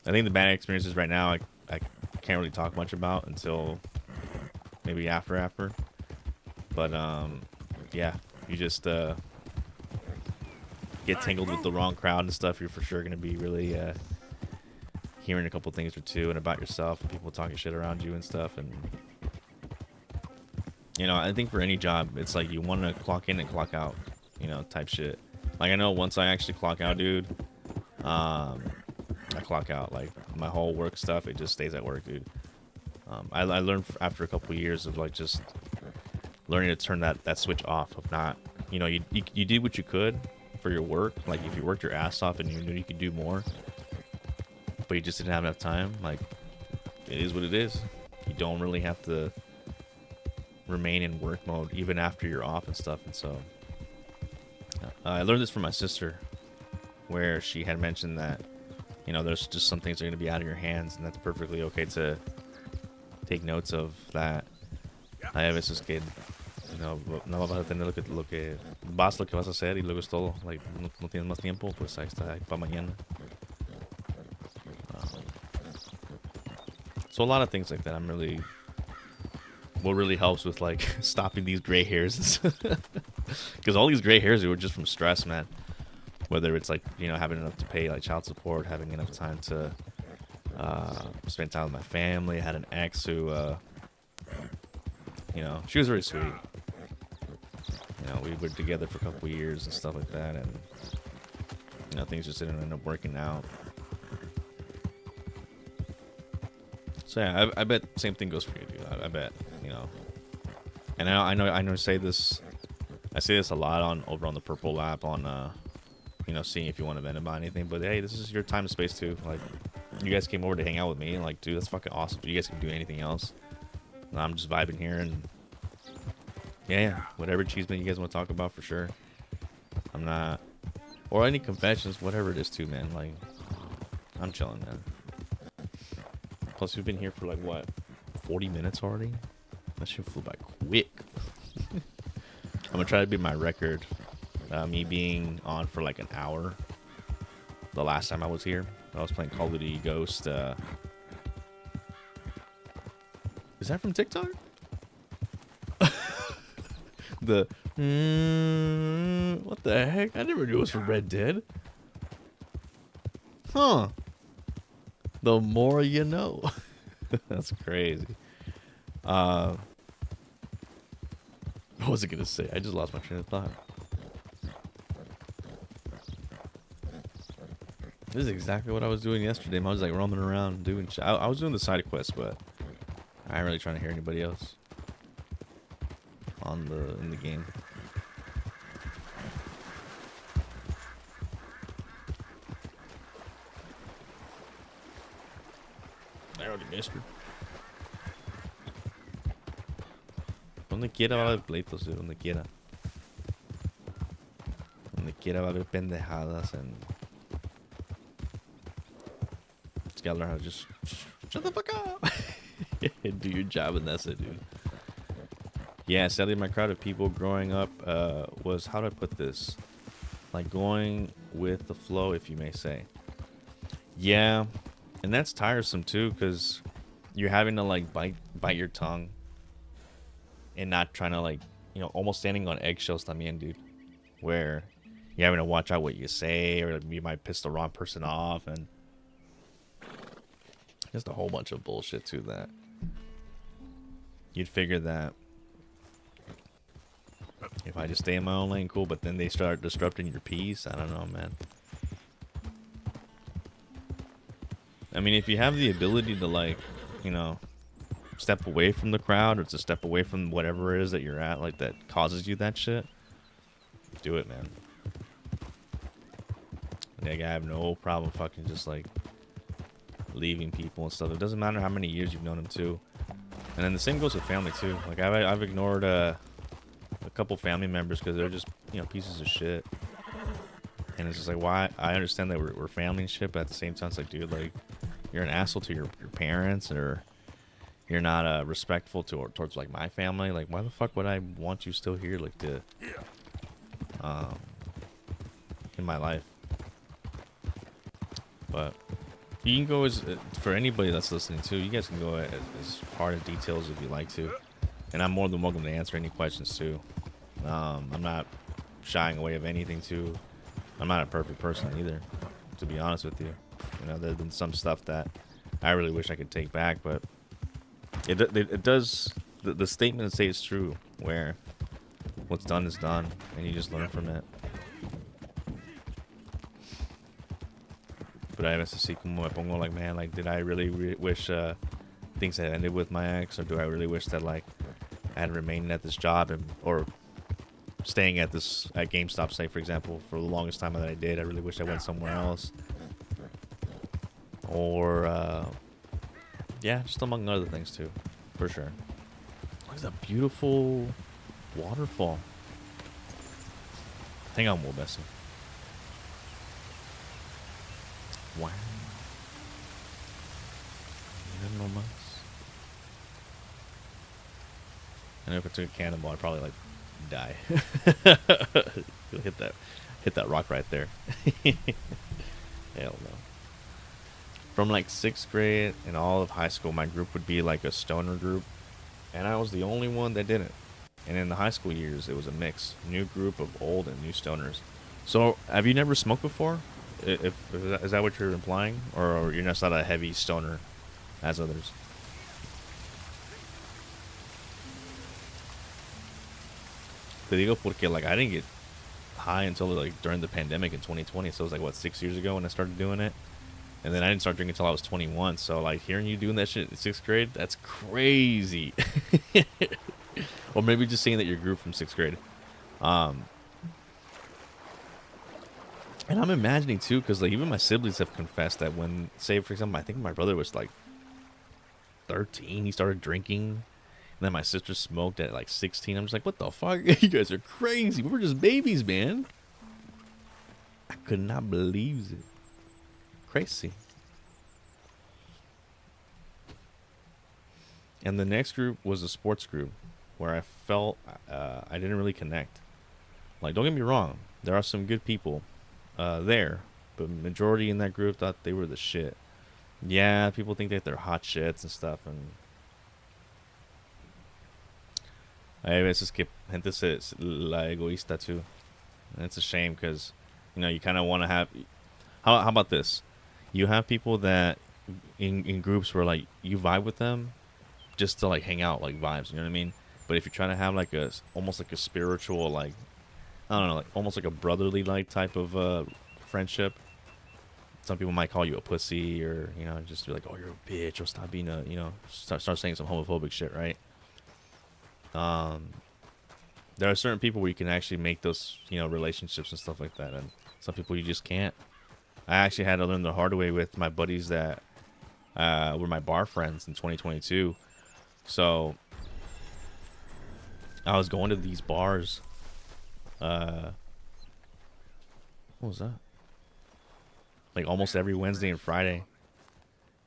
I think the bad experiences right now, I can't really talk much about until maybe after. But yeah, you just get tangled with the wrong crowd and stuff. You're for sure gonna be really hearing a couple things or two and about yourself and people talking shit around you and stuff. And you know, I think for any job, it's like you want to clock in and clock out, you know, type shit. Like, I know once I actually clock out, dude, I clock out. Like, my whole work stuff, it just stays at work, dude. I learned after a couple years of, like, just learning to turn that switch off of not, you know, you did what you could for your work. Like, if you worked your ass off and you knew you could do more, but you just didn't have enough time, like, it is what it is. You don't really have to remain in work mode even after you're off and stuff. And so I learned this from my sister, where she had mentioned that, you know, there's just some things that are going to be out of your hands, and that's perfectly okay to take notes of that. Hay veces que, you know, no vas a tener lo que vas a hacer y luego es todo. Like, no tienes más tiempo, pues ahí está, ahí para mañana. So a lot of things like that. What really helps with, like, stopping these gray hairs, because all these gray hairs were just from stress, man. Whether it's like, you know, having enough to pay like child support, having enough time to spend time with my family. I had an ex who, you know, she was very sweet. You know, we were together for a couple years and stuff like that, and you know, things just didn't end up working out. So yeah, I bet same thing goes for you, dude. I bet, you know. And I know I say this a lot over on the Purple app on you know, seeing if you want to vent about anything. But hey, this is your time and space too. Like, you guys came over to hang out with me, and like, dude, that's fucking awesome. You guys can do anything else. And I'm just vibing here, and yeah, whatever cheeseman you guys want to talk about, for sure. I'm not, or any confessions, whatever it is too, man. Like, I'm chilling, man. Plus, we've been here for like what, 40 minutes already? That shit flew by quick. I'm gonna try to beat my record. Me being on for like an hour. The last time I was here, I was playing Call of Duty Ghost. Is that from TikTok? The what the heck? I never knew it was from Red Dead. Huh? The more you know. That's crazy. What was I gonna say? I just lost my train of thought. This is exactly what I was doing yesterday. I was like roaming around doing shit. I was doing the side quest, but I ain't really trying to hear anybody else in the game. I already missed her. Donde quiera va a haber pleitos, donde quiera. Donde quiera va a haber pendejadas, and just gotta learn how to just shut the fuck up and do your job, and that's it, dude. Yeah, sadly, my crowd of people growing up was, how do I put this? Like, going with the flow, if you may say. Yeah, and that's tiresome too, because you're having to like bite your tongue and not trying to, like, you know, almost standing on eggshells también, dude. Where you're having to watch out what you say, or you might piss the wrong person off, and just a whole bunch of bullshit to that. You'd figure that if I just stay in my own lane, cool, but then they start disrupting your peace. I don't know, man. I mean, if you have the ability to, like, you know, step away from the crowd, or to step away from whatever it is that you're at, like, that causes you that shit, do it, man. Like, I have no problem fucking just, like, leaving people and stuff. It doesn't matter how many years you've known them, too. And then the same goes with family, too. Like, I've ignored a couple family members because they're just, you know, pieces of shit. And it's just like, why? I understand that we're family and shit, but at the same time, it's like, dude, like, you're an asshole to your parents, or you're not respectful towards, like, my family. Like, why the fuck would I want you still here, like, to, in my life? But you can go for anybody that's listening too, you guys can go as hard in details if you like to, and I'm more than welcome to answer any questions too. I'm not shying away of anything too. I'm not a perfect person either, to be honest with you. You know, there's been some stuff that I really wish I could take back, but it does. The statement stays true, where what's done is done, and you just learn from it. But I have to see como me pongo, like, man, like, did I really wish things had ended with my ex, or do I really wish that, like, I had remained at this job or staying at GameStop, say, for example, for the longest time that I did? I really wish I went somewhere else, or yeah, just among other things too, for sure. Look at that beautiful waterfall. Hang on, Will Bessie. Wow. No más. I know if I took a cannonball, I'd probably, like, die. You'll hit that rock right there. Hell no. From, like, 6th grade and all of high school, my group would be like a stoner group, and I was the only one that didn't. And in the high school years, it was a mix, new group of old and new stoners. So, have you never smoked before? Is that what you're implying, or you're just not a heavy stoner as others? Te digo porque, like, I didn't get high until, like, during the pandemic in 2020. So it was like, what, 6 years ago when I started doing it, and then I didn't start drinking until I was 21. So, like, hearing you doing that shit in 6th grade, that's crazy. Or maybe just saying that you grew from 6th grade. And I'm imagining too, because, like, even my siblings have confessed that when, say, for example, I think my brother was like 13, he started drinking, and then my sister smoked at like 16. I'm just like, what the fuck? You guys are crazy. We were just babies, man. I could not believe it. Crazy. And the next group was a sports group, where I felt I didn't really connect. Like, don't get me wrong, there are some good people there, but majority in that group thought they were the shit. Yeah, people think that they're hot shits and stuff, and hay veces que gente se la egoísta too. And it's a shame, because, you know, you kind of want to have. How about this? You have people that in groups where, like, you vibe with them just to, like, hang out, like, vibes. You know what I mean? But if you're trying to have, like, almost like a spiritual, like, I don't know, like, almost like a brotherly, like, type of friendship. Some people might call you a pussy, or, you know, just be like, oh, you're a bitch, or stop being a, you know, start saying some homophobic shit, right? There are certain people where you can actually make those, you know, relationships and stuff like that, and some people you just can't. I actually had to learn the hard way with my buddies that were my bar friends in 2022. So I was going to these bars. What was that? Like, almost every Wednesday and Friday.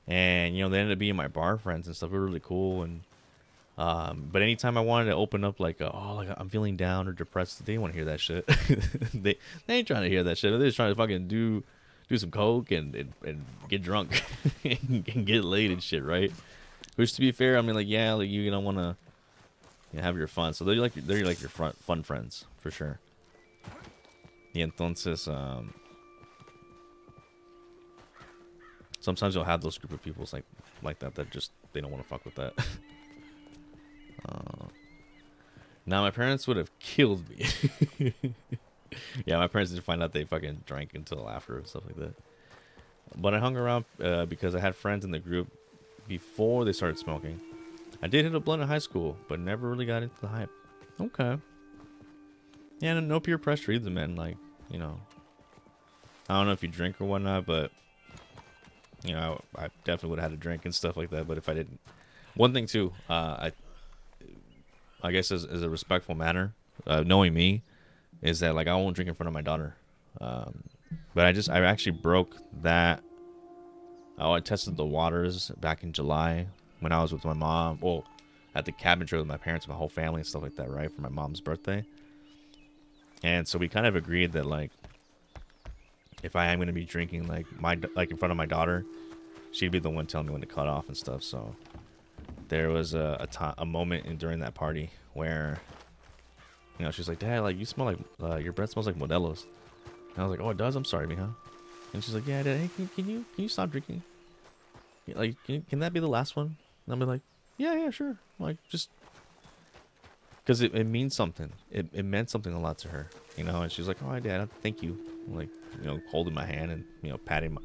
And, you know, they ended up being my bar friends and stuff. They were really cool. And but anytime I wanted to open up, like, like, I'm feeling down or depressed, they didn't want to hear that shit. they ain't trying to hear that shit. They're just trying to fucking do some coke and get drunk and get laid and shit, right? Which, to be fair, I mean, like, yeah, like, you don't want to, you know, have your fun. So they're like your fun friends for sure. Y entonces, sometimes you'll have those group of people like that just they don't want to fuck with that. Now my parents would have killed me. Yeah, my parents didn't find out they fucking drank until after and stuff like that. But I hung around because I had friends in the group before they started smoking. I did hit a blunt in high school, but never really got into the hype. Okay. Yeah, no peer pressure either, man. Like, you know, I don't know if you drink or whatnot, but you know, I definitely would have had a drink and stuff like that. But if I didn't, one thing too, I guess as a respectful manner, knowing me, is that like I won't drink in front of my daughter. But I actually broke that. Oh, I tested the waters back in July when I was with my mom. Well, at the cabin trip with my parents, my whole family and stuff like that, right, for my mom's birthday. And so we kind of agreed that like, if I am gonna be drinking like in front of my daughter, she'd be the one telling me when to cut off and stuff. So there was a moment during that party where, you know, she's like, "Dad, like you smell like your breath smells like Modelo's." And I was like, "Oh, it does? I'm sorry, mija." And she's like, "Yeah, Dad, hey, can you stop drinking? Like, can that be the last one?" And I'll be like, "Yeah, sure." Like, just because it means something. It meant something a lot to her, you know. And she's like, "Oh, Dad, thank you." I'm like, you know, holding my hand and, you know, patting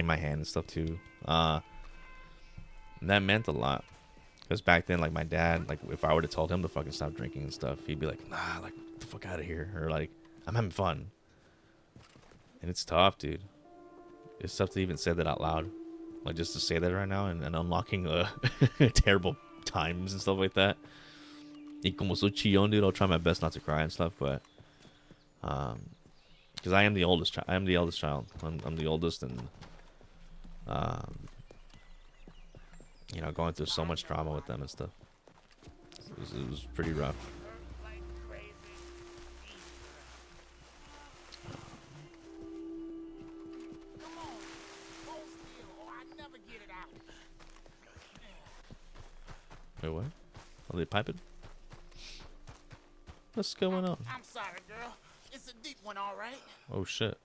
my hand and stuff too. And that meant a lot. Because back then, like, my dad, like, if I would have told him to fucking stop drinking and stuff, he'd be like, "Nah, like, get the fuck out of here." Or like, "I'm having fun." And it's tough, dude. It's tough to even say that out loud. Like, just to say that right now and unlocking terrible times and stuff like that. Y como soy chillón, dude, I'll try my best not to cry and stuff, but because I am the oldest child. I'm the oldest, and you know, going through so much drama with them and stuff. It was pretty rough. Wait, what? Are they piping? What's going on? I'm sorry, girl. It's a deep one, all right. Oh shit.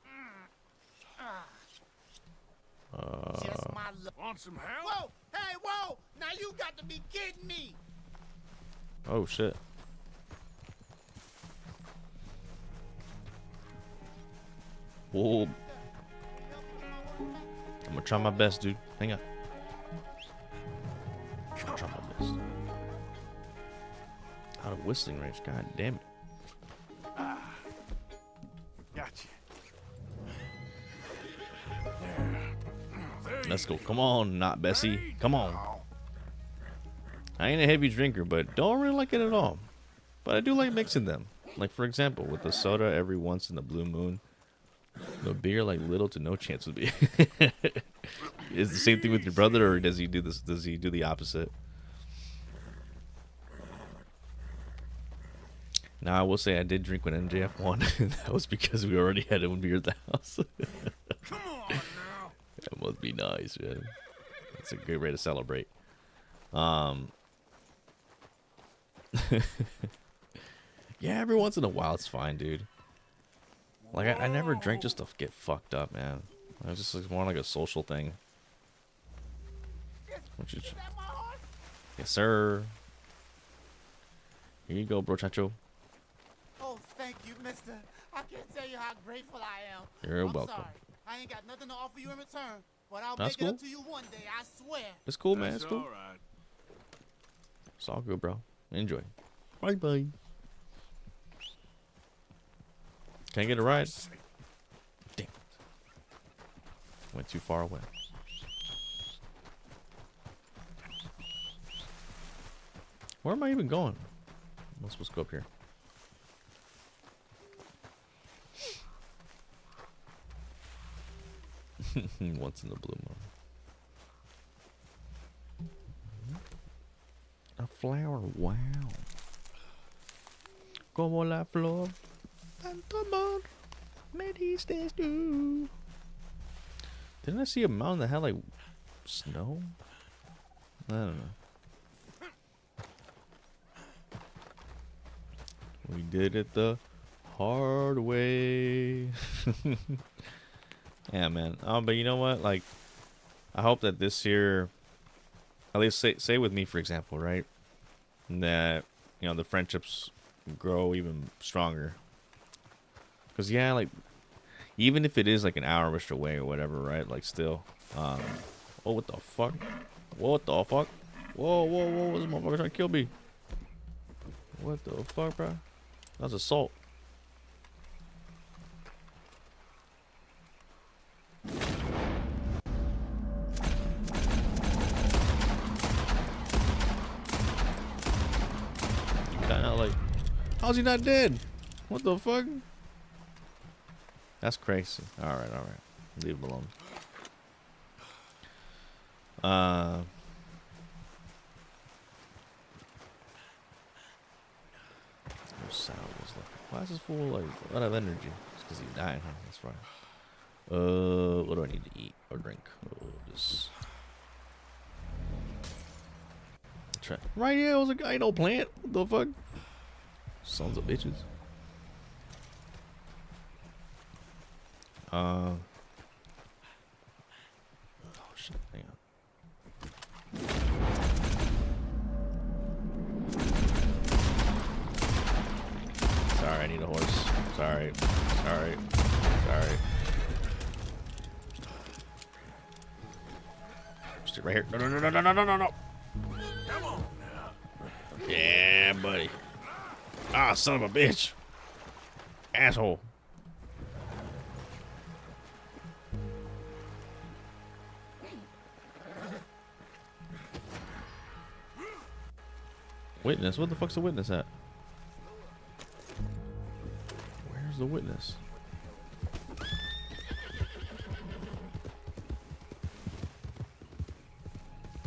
Just my Want some help? Whoa! Hey, whoa! Now you got to be kidding me! Oh shit. Whoa. I'm gonna try my best, dude. Hang on. I'm gonna try my best. Out of whistling range, god damn it. Gotcha. Let's go. Come on, not Bessie. Come on. I ain't a heavy drinker, but don't really like it at all. But I do like mixing them. Like, for example, with the soda every once in the blue moon. The beer, like, little to no chance with me. Is the same thing with your brother, or does he do this? Does he do the opposite? Now, I will say I did drink when MJF won. And that was because we already had one beer at the house. Come on now. That must be nice, man. It's a great way to celebrate. Yeah, every once in a while it's fine, dude. Like, I never drank just to get fucked up, man. It was just like more like a social thing. Which is... Yes, sir. Here you go, brochacho. Oh, thank you, mister. I can't tell you how grateful I am. You're I'm welcome. sorry. I ain't got nothing to offer you in return, but I'll That's make it cool. up to you one day, I swear. It's cool, man. That's It's cool. all right. It's all good, bro. Enjoy. Bye-bye. Can I get a ride? Damn. Went too far away. Where am I even going? I'm supposed to go up here. Once in the blue moon. A flower, wow. Como la flor. Tanto amor me diste tú. Didn't I see a mountain that had like snow? I don't know. We did it the hard way. Yeah, man. But you know what? Like, I hope that this year, at least say with me, for example, right? That, you know, the friendships grow even stronger. Because, yeah, like, even if it is like an hour-ish away or whatever, right? Like, still. Oh, what the fuck? What the fuck? Whoa, whoa, whoa. This motherfucker trying to kill me. What the fuck, bro? That's assault. Kinda like, how's he not dead? What the fuck? That's crazy. Alright, alright. Leave him alone. No sound is left. Why is this fool like out of energy? It's because he's dying, huh? That's right. What do I need to eat or drink? Oh, just try. Right here, I was like, I ain't no plant. What the fuck? Sons of bitches. Oh shit, hang on. Sorry, I need a horse. Sorry. Sorry. Sorry. Stick right here. No, no, no, no, no, no, no, no. Come on now. Yeah, buddy. Ah, son of a bitch. Asshole. Witness? What the fuck's the witness at? Where's the witness?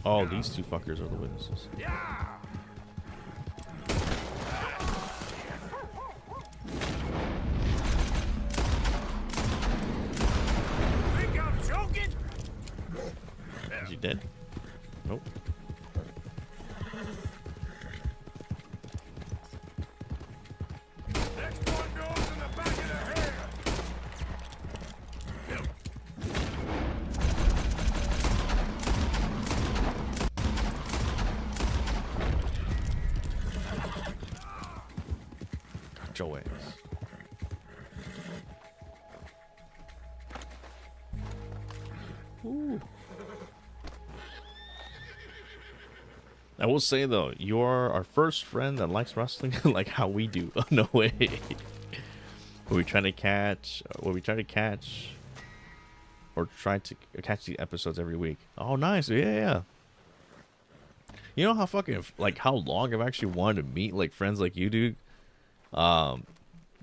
Oh, these two fuckers are the witnesses. Think I'm joking? Is he dead? Nope. Next one goes in the back of the head. Got your ass. Ooh. I will say though, you're our first friend that likes wrestling like how we do. Oh, no way. Where we try to catch, or try to catch the episodes every week. Oh, nice. Yeah, yeah. You know how fucking, like, how long I've actually wanted to meet, like, friends like you, dude? Like,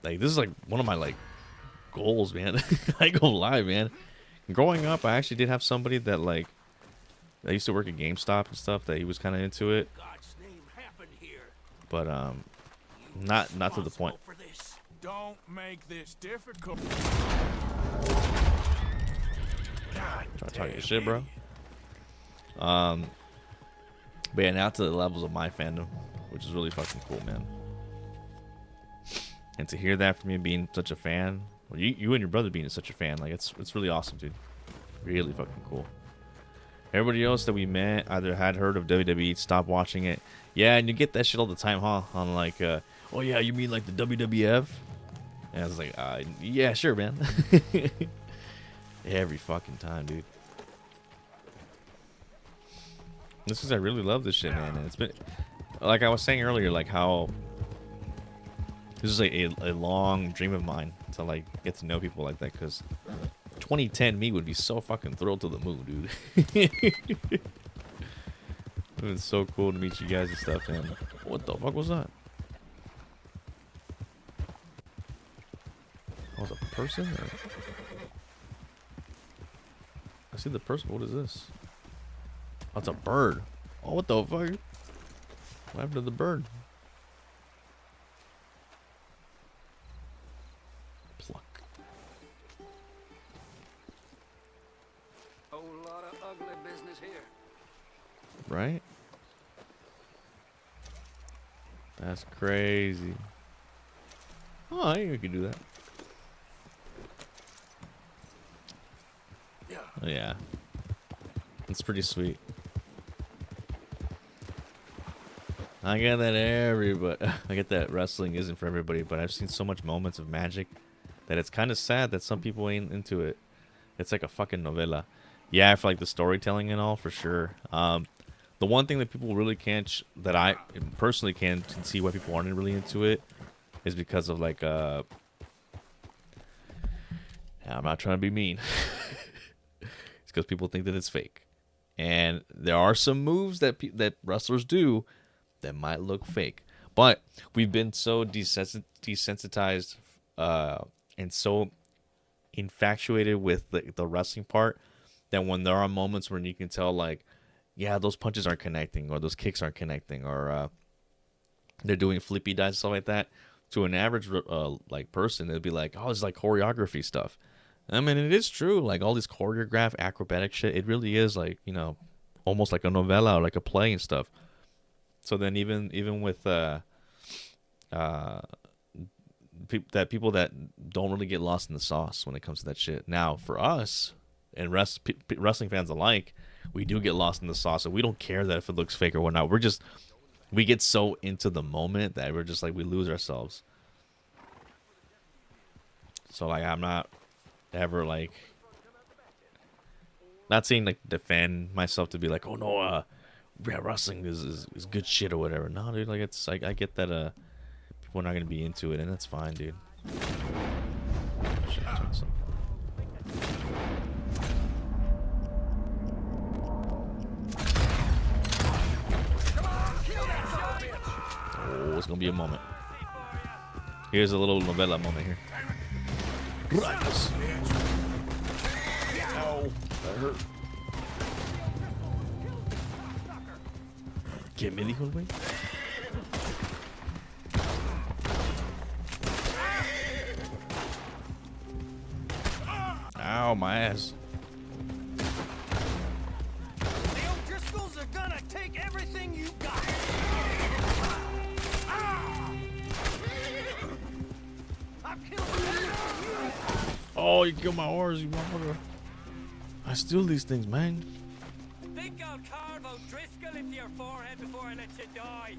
this is, like, one of my, like, goals, man. I ain't gonna lie, man. Growing up, I actually did have somebody that, like, I used to work at GameStop and stuff, that he was kind of into it. God's name happened here. But, not to the point. For this. Don't make this difficult. Trying to talk your shit, bro. But yeah, now to the levels of my fandom, which is really fucking cool, man. And to hear that from you being such a fan, well, you and your brother being such a fan, like it's really awesome, dude. Really fucking cool. Everybody else that we met either had heard of WWE, stopped watching it. Yeah, and you get that shit all the time, huh? On like, oh yeah, you mean like the WWF? And I was like, yeah, sure, man. Every fucking time, dude. This is, I really love this shit, man. And it's been, like I was saying earlier, like how this is like a long dream of mine to like get to know people like that, because 2010 me would be so fucking thrilled to the moon, dude. It was so cool to meet you guys and stuff, man. What the fuck was that? Oh, it's a person? Or... I see the person. What is this? Oh, it's a bird. Oh, what the fuck? What happened to the bird? Pluck. Whole lot of ugly business here. Right? That's crazy. Oh, you can do that. Oh, yeah. It's pretty sweet. I get that I get that wrestling isn't for everybody, but I've seen so much moments of magic that it's kind of sad that some people ain't into it. It's like a fucking novela. Yeah, for like the storytelling and all, for sure. The one thing that people really can't, that I personally can see why people aren't really into it, is because of like, I'm not trying to be mean. It's because people think that it's fake. And there are some moves that that wrestlers do that might look fake. But we've been so desensitized and so infatuated with the wrestling part that when there are moments when you can tell, like, yeah, those punches aren't connecting, or those kicks aren't connecting, or they're doing flippy dives and stuff like that, to an average like person, it'd be like, oh, it's like choreography stuff. I mean, it is true. Like, all this choreographed acrobatic shit, it really is like, you know, almost like a novella or like a play and stuff. So then even with people that don't really get lost in the sauce when it comes to that shit. Now, for us and wrestling fans alike, we do get lost in the sauce, and we don't care that if it looks fake or whatnot. We get so into the moment that we're just like, we lose ourselves. So like, I'm not ever like, not saying like defend myself to be like, oh no, yeah, wrestling is good shit or whatever. No, dude, like, it's like, I get that people are not gonna be into it, and that's fine, dude. Oh, it's gonna be a moment. Here's a little novella moment here. Rayos. Ow, that hurt. ¿Qué me dijo el güey? Ow, my ass. The O'Driscolls are gonna take everything you got. I've killed you. Oh, you killed my horse, you motherfucker. I steal these things, man. Think I'll carve O'Driscoll into your forehead before I let you die.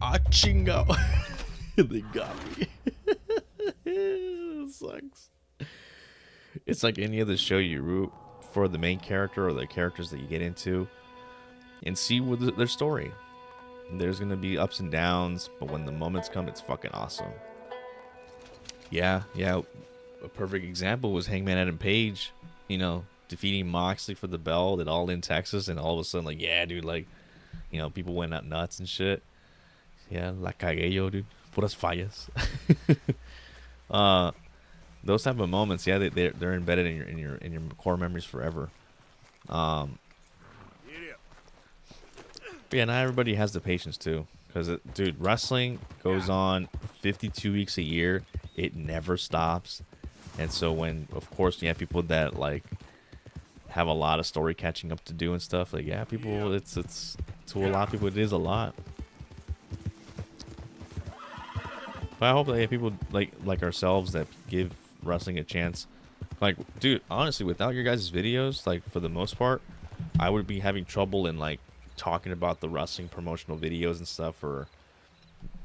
Ah, chingo. They got me. It sucks. It's like any other show, you root for the main character or the characters that you get into and see what their story. There's going to be ups and downs, but when the moments come, it's fucking awesome. Yeah. A perfect example was Hangman Adam Page, you know, defeating Moxley for the belt at All In Texas, and all of a sudden, like, yeah, dude, like, you know, people went out nuts and shit. Yeah, la cagué yo, dude. Puras fallas. Those type of moments, yeah, they're embedded in your core memories forever. But yeah, not everybody has the patience too, because dude, wrestling goes on 52 weeks a year. It never stops, and so when, of course, you have people that like have a lot of story catching up to do and stuff, like, yeah, people, it's to a lot of people, it is a lot. But I hope that people like ourselves that give wrestling a chance. Like, dude, honestly, without your guys' videos, like, for the most part, I would be having trouble in like talking about the wrestling promotional videos and stuff, or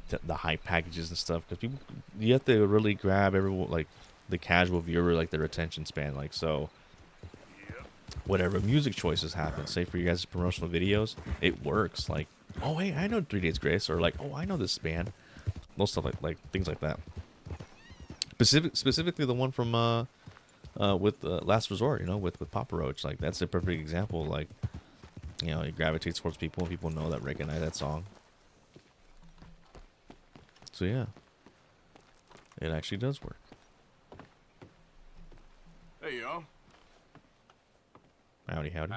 the hype packages and stuff, because people, you have to really grab everyone, like the casual viewer, like their attention span. Like, so whatever music choices happen, say for you guys' promotional videos, it works. Like, oh hey, I know 3 Days Grace, or like, oh, I know this band. Most stuff like things like that. Specifically the one from with Last Resort, you know, with Papa Roach. Like, that's a perfect example. Like, you know, it gravitates towards people, and people know that, recognize that song. So yeah, it actually does work. Hey, y'all. Howdy. Howdy.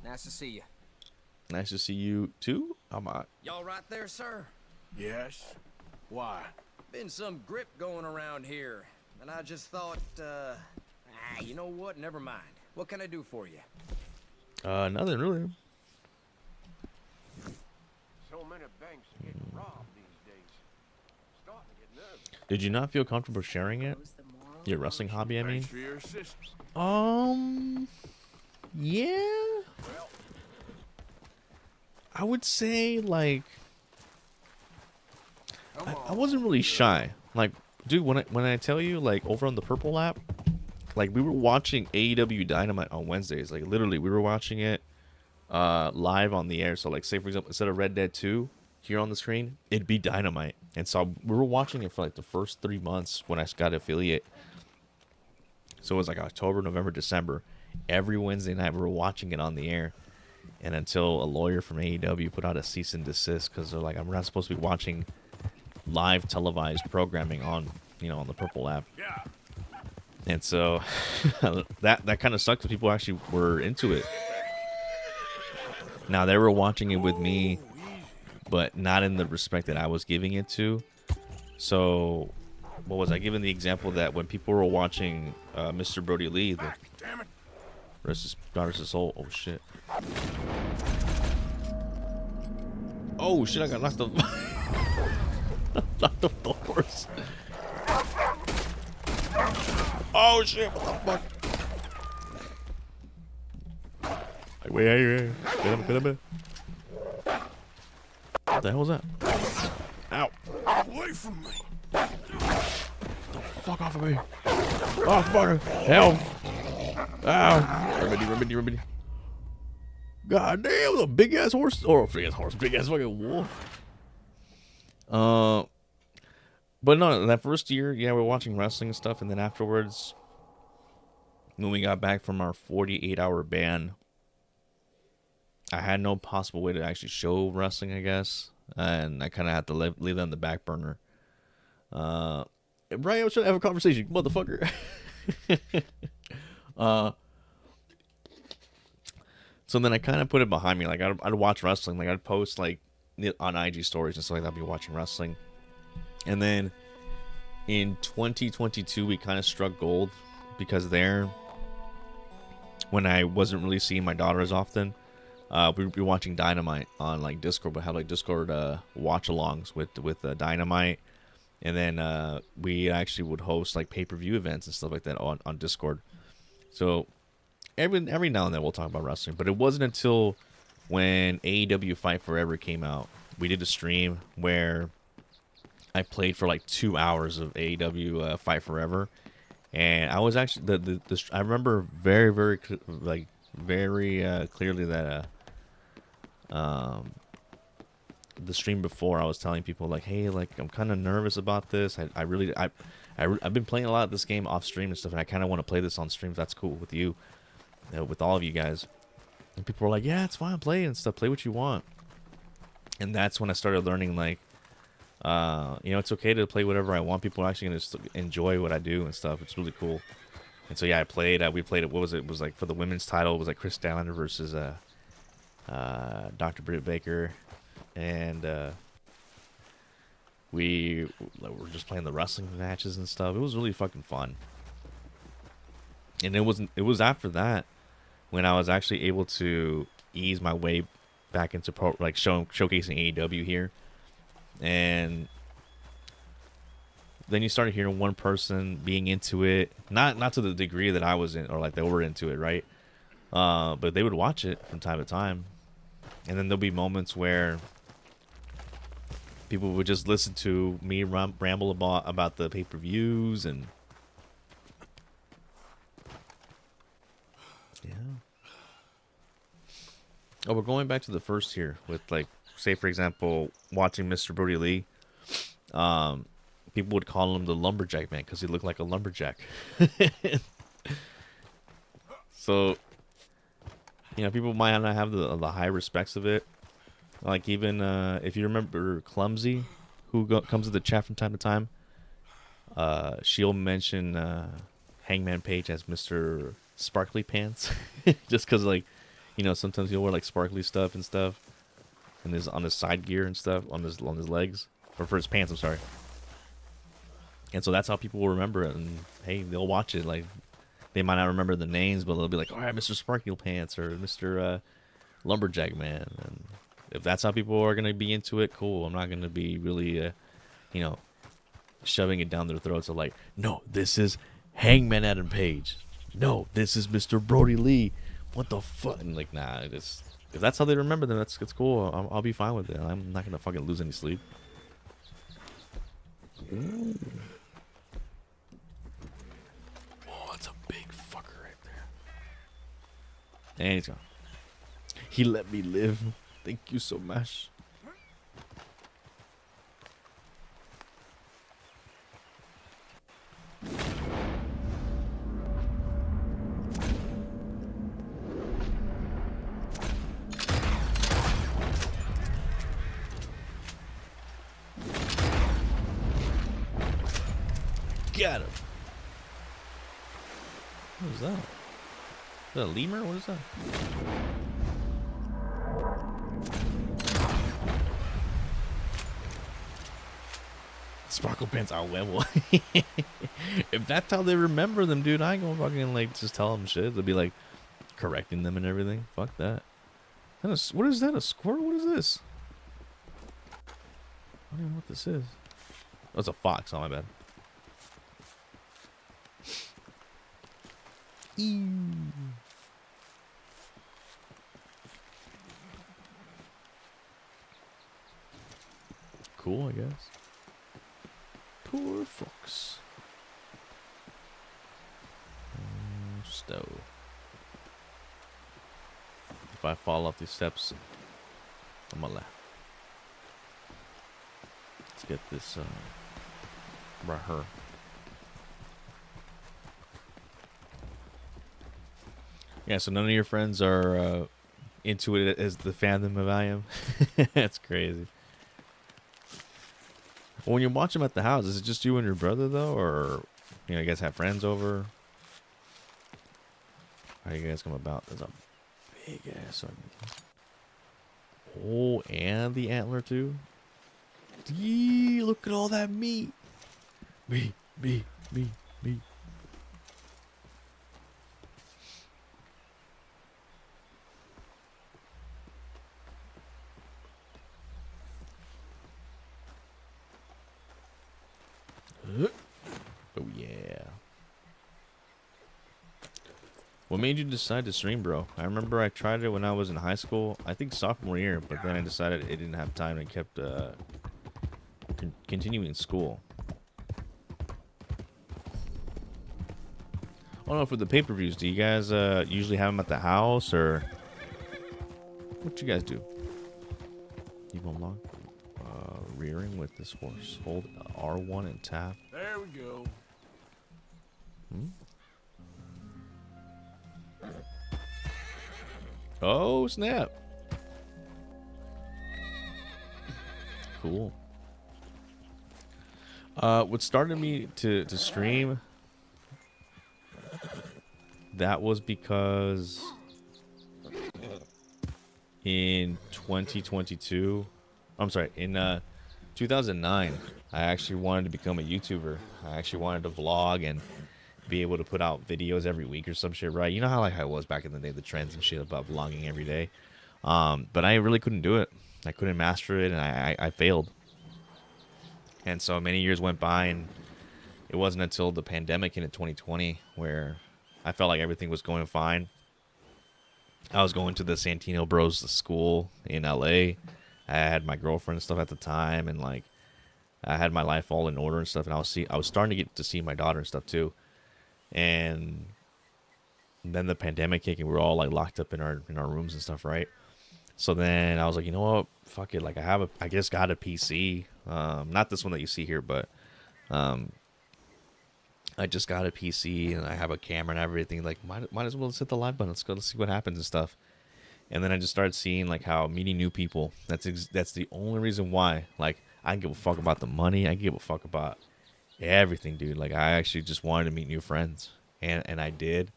Nice to see you. Nice to see you too. Y'all right there, sir? Yes? Why? Been some grip going around here, and I just thought, you know what? Never mind. What can I do for you? Nothing really. So many banks are getting robbed these days. Starting to get nervous. Did you not feel comfortable sharing it? Your wrestling hobby, I mean? Thanks for your assistance. Yeah. I would say, like, I wasn't really shy. Like, dude, when I tell you, like, over on the Purple app, like, we were watching AEW Dynamite on Wednesdays. Like, literally, we were watching it live on the air. So, like, say, for example, instead of Red Dead 2 here on the screen, it'd be Dynamite. And so we were watching it for, like, the first 3 months when I got affiliate. So it was like October, November, December. Every Wednesday night, we were watching it on the air. And until a lawyer from AEW put out a cease and desist, because they're like, we're not supposed to be watching live televised programming on, on the Purple app. Yeah. And so that kind of sucked because people actually were into it. Now, they were watching it with me, but not in the respect that I was giving it to. So, what was I giving the example that when people were watching Mr. Brody Lee, the Damn it. rest his daughter's soul. Oh shit. Oh shit! I got knocked off. Knocked off the horse. Oh shit! What the fuck? Like, wait, hey. Get him. What the hell was that? Ow! Away from me. Fuck off of me! Oh fuck! Help! Ow! Remedy. God damn, it was a big ass horse, or a big ass horse, big ass fucking wolf. But no, that first year, yeah, we were watching wrestling and stuff, and then afterwards, when we got back from our 48-hour ban, I had no possible way to actually show wrestling, I guess, and I kind of had to leave that on the back burner. Brian, I was trying to have a conversation, motherfucker. So then I kind of put it behind me. Like, I'd watch wrestling. Like, I'd post, like, on IG stories and stuff like that. I'd be watching wrestling. And then in 2022, we kind of struck gold because there, when I wasn't really seeing my daughter as often, we'd be watching Dynamite on, like, Discord. We had, like, Discord watch-alongs with Dynamite. And then we actually would host, like, pay-per-view events and stuff like that on Discord. So every now and then we'll talk about wrestling, but it wasn't until when AEW Fight Forever came out, we did a stream where I played for like 2 hours of AEW Fight Forever, and I was actually I remember very clearly that the stream before I was telling people like, hey, like, I'm kind of nervous about this. I've been playing a lot of this game off stream and stuff, and I kind of want to play this on stream if that's cool with you. With all of you guys. And people were like, yeah, it's fine, play and stuff, play what you want. And that's when I started learning, like, it's okay to play whatever I want. People are actually going to enjoy what I do and stuff. It's really cool. And so yeah, we played it. What was it? It was like for the women's title, it was like Chris Statlander versus Dr. Britt Baker. And we were just playing the wrestling matches and stuff. It was really fucking fun. And it was after that when I was actually able to ease my way back into showcasing AEW here. And then you started hearing one person being into it, not to the degree that I was in, or like they were into it, right? But they would watch it from time to time. And then there'll be moments where people would just listen to me ramble about the pay-per-views and yeah. Oh, we're going back to the first here with, like, say for example, watching Mr. Brody Lee. People would call him the lumberjack man because he looked like a lumberjack. So, people might not have the high respects of it. Like, even if you remember Clumsy, who comes to the chat from time to time, she'll mention Hangman Page as Mr. Sparkly Pants, just because, like, sometimes he'll wear like sparkly stuff and on his side gear and stuff on his legs, or for his pants. I'm sorry. And so that's how people will remember it. And hey, they'll watch it. Like, they might not remember the names, but they'll be like, all right, Mr. Sparkle Pants or Mr. Lumberjack Man. And if that's how people are going to be into it, cool. I'm not going to be really, you know, shoving it down their throats of like, no, this is Hangman Adam Page. No, this is Mr. Brody Lee. What the fuck? And like, nah, it's, if that's how they remember them, it's cool. I'll be fine with it. I'm not going to fucking lose any sleep. Ooh. Oh, that's a big fucker right there. And he's gone. He let me live. Thank you so much. Got him. What is that? Is that a lemur? What is that? Sparkle Pants are huevo. If that's how they remember them, dude, I ain't gonna fucking like just tell them shit. They'll be like correcting them and everything. Fuck that. What is that? A squirrel? What is this? I don't even know what this is. Oh, it's a fox. Oh, my bad. Ew. Cool, I guess. Poor fox. Stow. If I fall off these steps, I'm gonna laugh. Let's get this right here. Yeah, so none of your friends are into it as the fandom of I am. That's crazy. When you watch them at the house, is it just you and your brother though, or you guys have friends over? How do you guys come about? There's a big ass one. Oh, and the antler too. Yee, look at all that meat. Meat. Oh yeah. What made you decide to stream, bro? I remember I tried it when I was in high school. I think sophomore year, but then I decided it didn't have time and kept continuing school. Oh no, for the pay-per-views, do you guys usually have them at the house, or what you guys do? You unlock rearing with this horse. Hold R1 and tap. There we go. Oh snap! Cool. What started me to stream, that was because in 2022, I'm sorry, in 2009, I actually wanted to become a YouTuber. I actually wanted to vlog and be able to put out videos every week or some shit, right? You know how like I was back in the day, the trends and shit about vlogging every day. But I really couldn't do it. I couldn't master it, and I failed. And so many years went by, and it wasn't until the pandemic hit in 2020 where I felt like everything was going fine. I was going to the Santino Bros school in LA. I had my girlfriend and stuff at the time, and like I had my life all in order and stuff. And I was starting to get to see my daughter and stuff too. And then the pandemic hit, and we were all like locked up in our rooms and stuff, right? So then I was like, you know what? Fuck it. Like I just got a PC. Not this one that you see here, but I just got a PC and I have a camera and everything. Like might as well just hit the live button. Let's go. Let's see what happens and stuff. And then I just started seeing like how meeting new people. That's the only reason why. Like I don't give a fuck about the money. I give a fuck about everything, dude. Like I actually just wanted to meet new friends, and I did.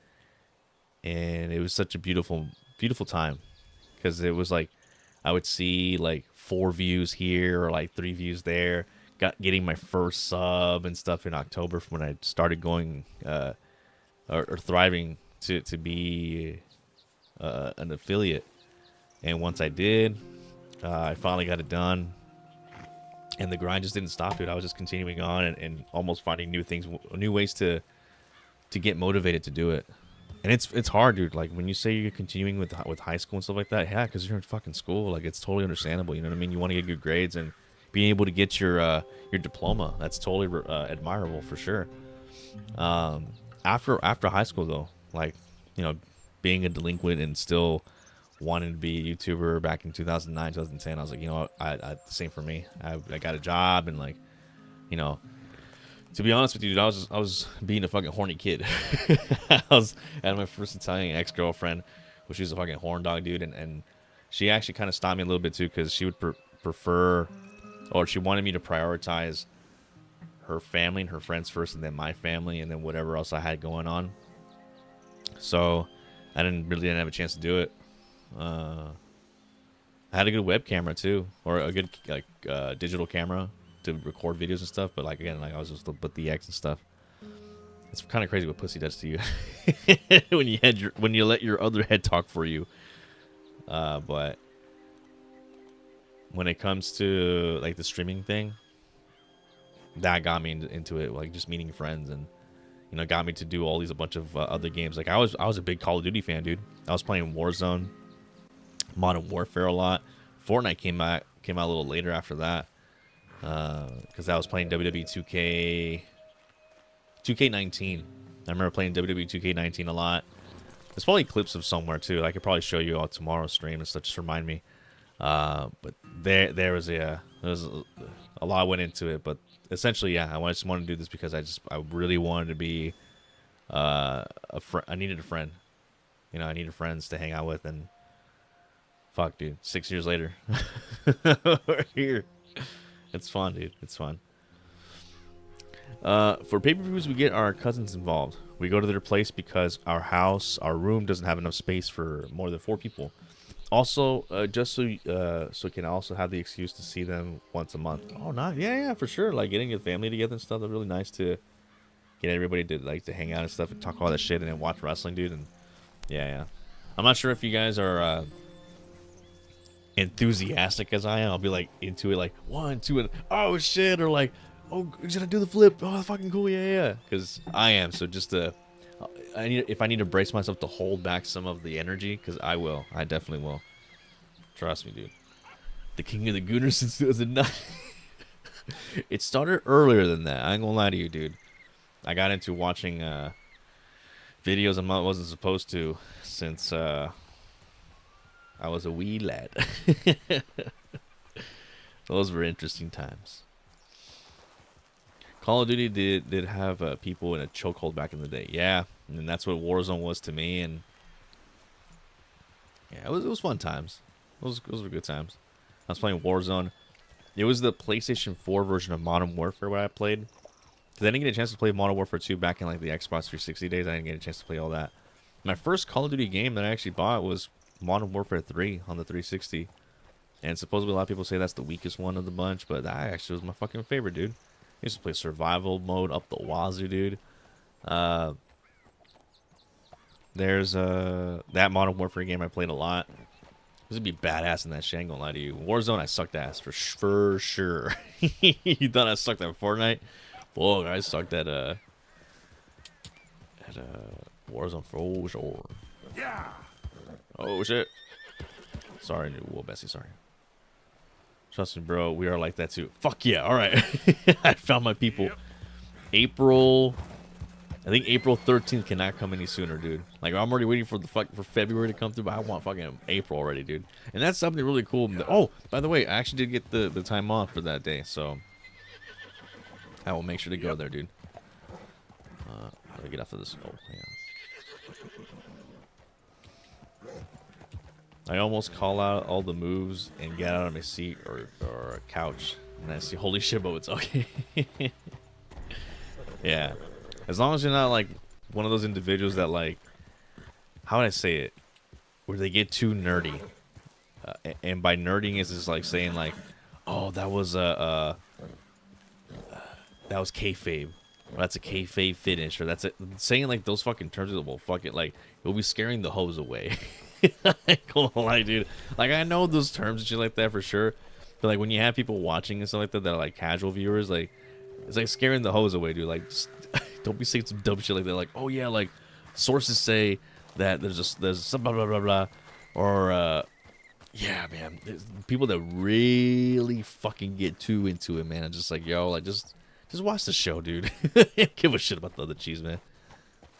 And it was such a beautiful time, because it was like I would see like 4 views here or like 3 views there, getting my first sub and stuff in October from when I started going or thriving to be an affiliate. And once I did, I finally got it done. And the grind just didn't stop, dude. I was just continuing on and almost finding new things, new ways to get motivated to do it. And it's hard, dude. Like when you say you're continuing with high school and stuff like that, yeah, because you're in fucking school. Like it's totally understandable. You know what I mean? You want to get good grades and being able to get your diploma. That's totally admirable for sure. After high school though, like you know, being a delinquent and still wanting to be a YouTuber back in 2009, 2010, I was like, you know what, I the same for me. I got a job and like, you know, to be honest with you, dude, I was being a fucking horny kid. I had my first Italian ex-girlfriend, which was a fucking horn dog, dude, and she actually kind of stopped me a little bit too because she would prefer, or she wanted me to prioritize her family and her friends first, and then my family, and then whatever else I had going on. So I didn't have a chance to do it. I had a good web camera too, or a good like digital camera to record videos and stuff. But like again, like I was just with the X and stuff. It's kind of crazy what pussy does to you when you let your other head talk for you. But when it comes to like the streaming thing, that got me into it. Like just meeting friends and you know got me to do all these a bunch of other games. Like I was a big Call of Duty fan, dude. I was playing Warzone, Modern Warfare a lot. Fortnite came out a little later after that because I was playing WWE 2K19. I remember playing WWE 2K19 a lot. There's probably clips of somewhere too. I could probably show you on tomorrow's stream and stuff. Just remind me. But there was a lot went into it. But essentially, yeah, I just wanted to do this because I really wanted to be I needed a friend. You know, I needed friends to hang out with and. Fuck, dude. 6 years later. We're here. It's fun, dude. It's fun. For pay-per-views, we get our cousins involved. We go to their place because our room doesn't have enough space for more than 4 people. Also, just so we can also have the excuse to see them once a month. Oh, not yeah, for sure. Like getting your family together and stuff. That's really nice to get everybody to hang out and stuff and talk all that shit and then watch wrestling, dude. And yeah. I'm not sure if you guys are enthusiastic as I am. I'll be like into it, like 1, 2, and oh shit, or like oh, he's gonna do the flip. Oh, fucking cool, yeah. Because I am. So just if I need to brace myself to hold back some of the energy, because I will. I definitely will. Trust me, dude. The King of the Gooners since 2009. It started earlier than that. I ain't gonna lie to you, dude. I got into watching videos I wasn't supposed to since I was a wee lad. Those were interesting times. Call of Duty did have people in a chokehold back in the day. Yeah, and that's what Warzone was to me. And yeah, it was fun times. Those were good times. I was playing Warzone. It was the PlayStation 4 version of Modern Warfare what I played. Because I didn't get a chance to play Modern Warfare 2 back in like the Xbox 360 days. I didn't get a chance to play all that. My first Call of Duty game that I actually bought was Modern Warfare 3 on the 360. And supposedly a lot of people say that's the weakest one of the bunch, but that actually was my fucking favorite, dude. I used to play survival mode up the wazoo, dude. There's that Modern Warfare game I played a lot. This would be badass in that shit, I ain't gonna lie to you. Warzone, I sucked ass for sure. You thought I sucked at Fortnite? Fuck, I sucked at Warzone for sure. Yeah. Oh shit. Sorry, Will Bessie, sorry. Trust me, bro, we are like that too. Fuck yeah, alright. I found my people. I think April 13th cannot come any sooner, dude. Like, I'm already waiting for for February to come through, but I want fucking April already, dude. And that's something really cool. Oh, by the way, I actually did get the time off for that day, so I will make sure to go there, dude. Let me get off of this. Oh, hang on. I almost call out all the moves and get out of my seat or a couch, and I see, holy shit, but it's okay. Yeah. As long as you're not like one of those individuals that like, how would I say it, where they get too nerdy, and by nerding is just like saying like, oh, that was that was kayfabe. Or that's a kayfabe finish, or that's it. Saying like those fucking terms will fuck it. Like it'll be scaring the hoes away. I ain't gonna lie, dude. Like I know those terms and shit like that for sure, but like when you have people watching and stuff like that that are like casual viewers, like it's like scaring the hoes away, dude. Like don't be saying some dumb shit like that. Like oh yeah, like sources say that there's some blah blah blah blah, or yeah, man. There's people that really fucking get too into it, man. I'm just like yo, like just watch the show, dude. Give a shit about the other cheese, man.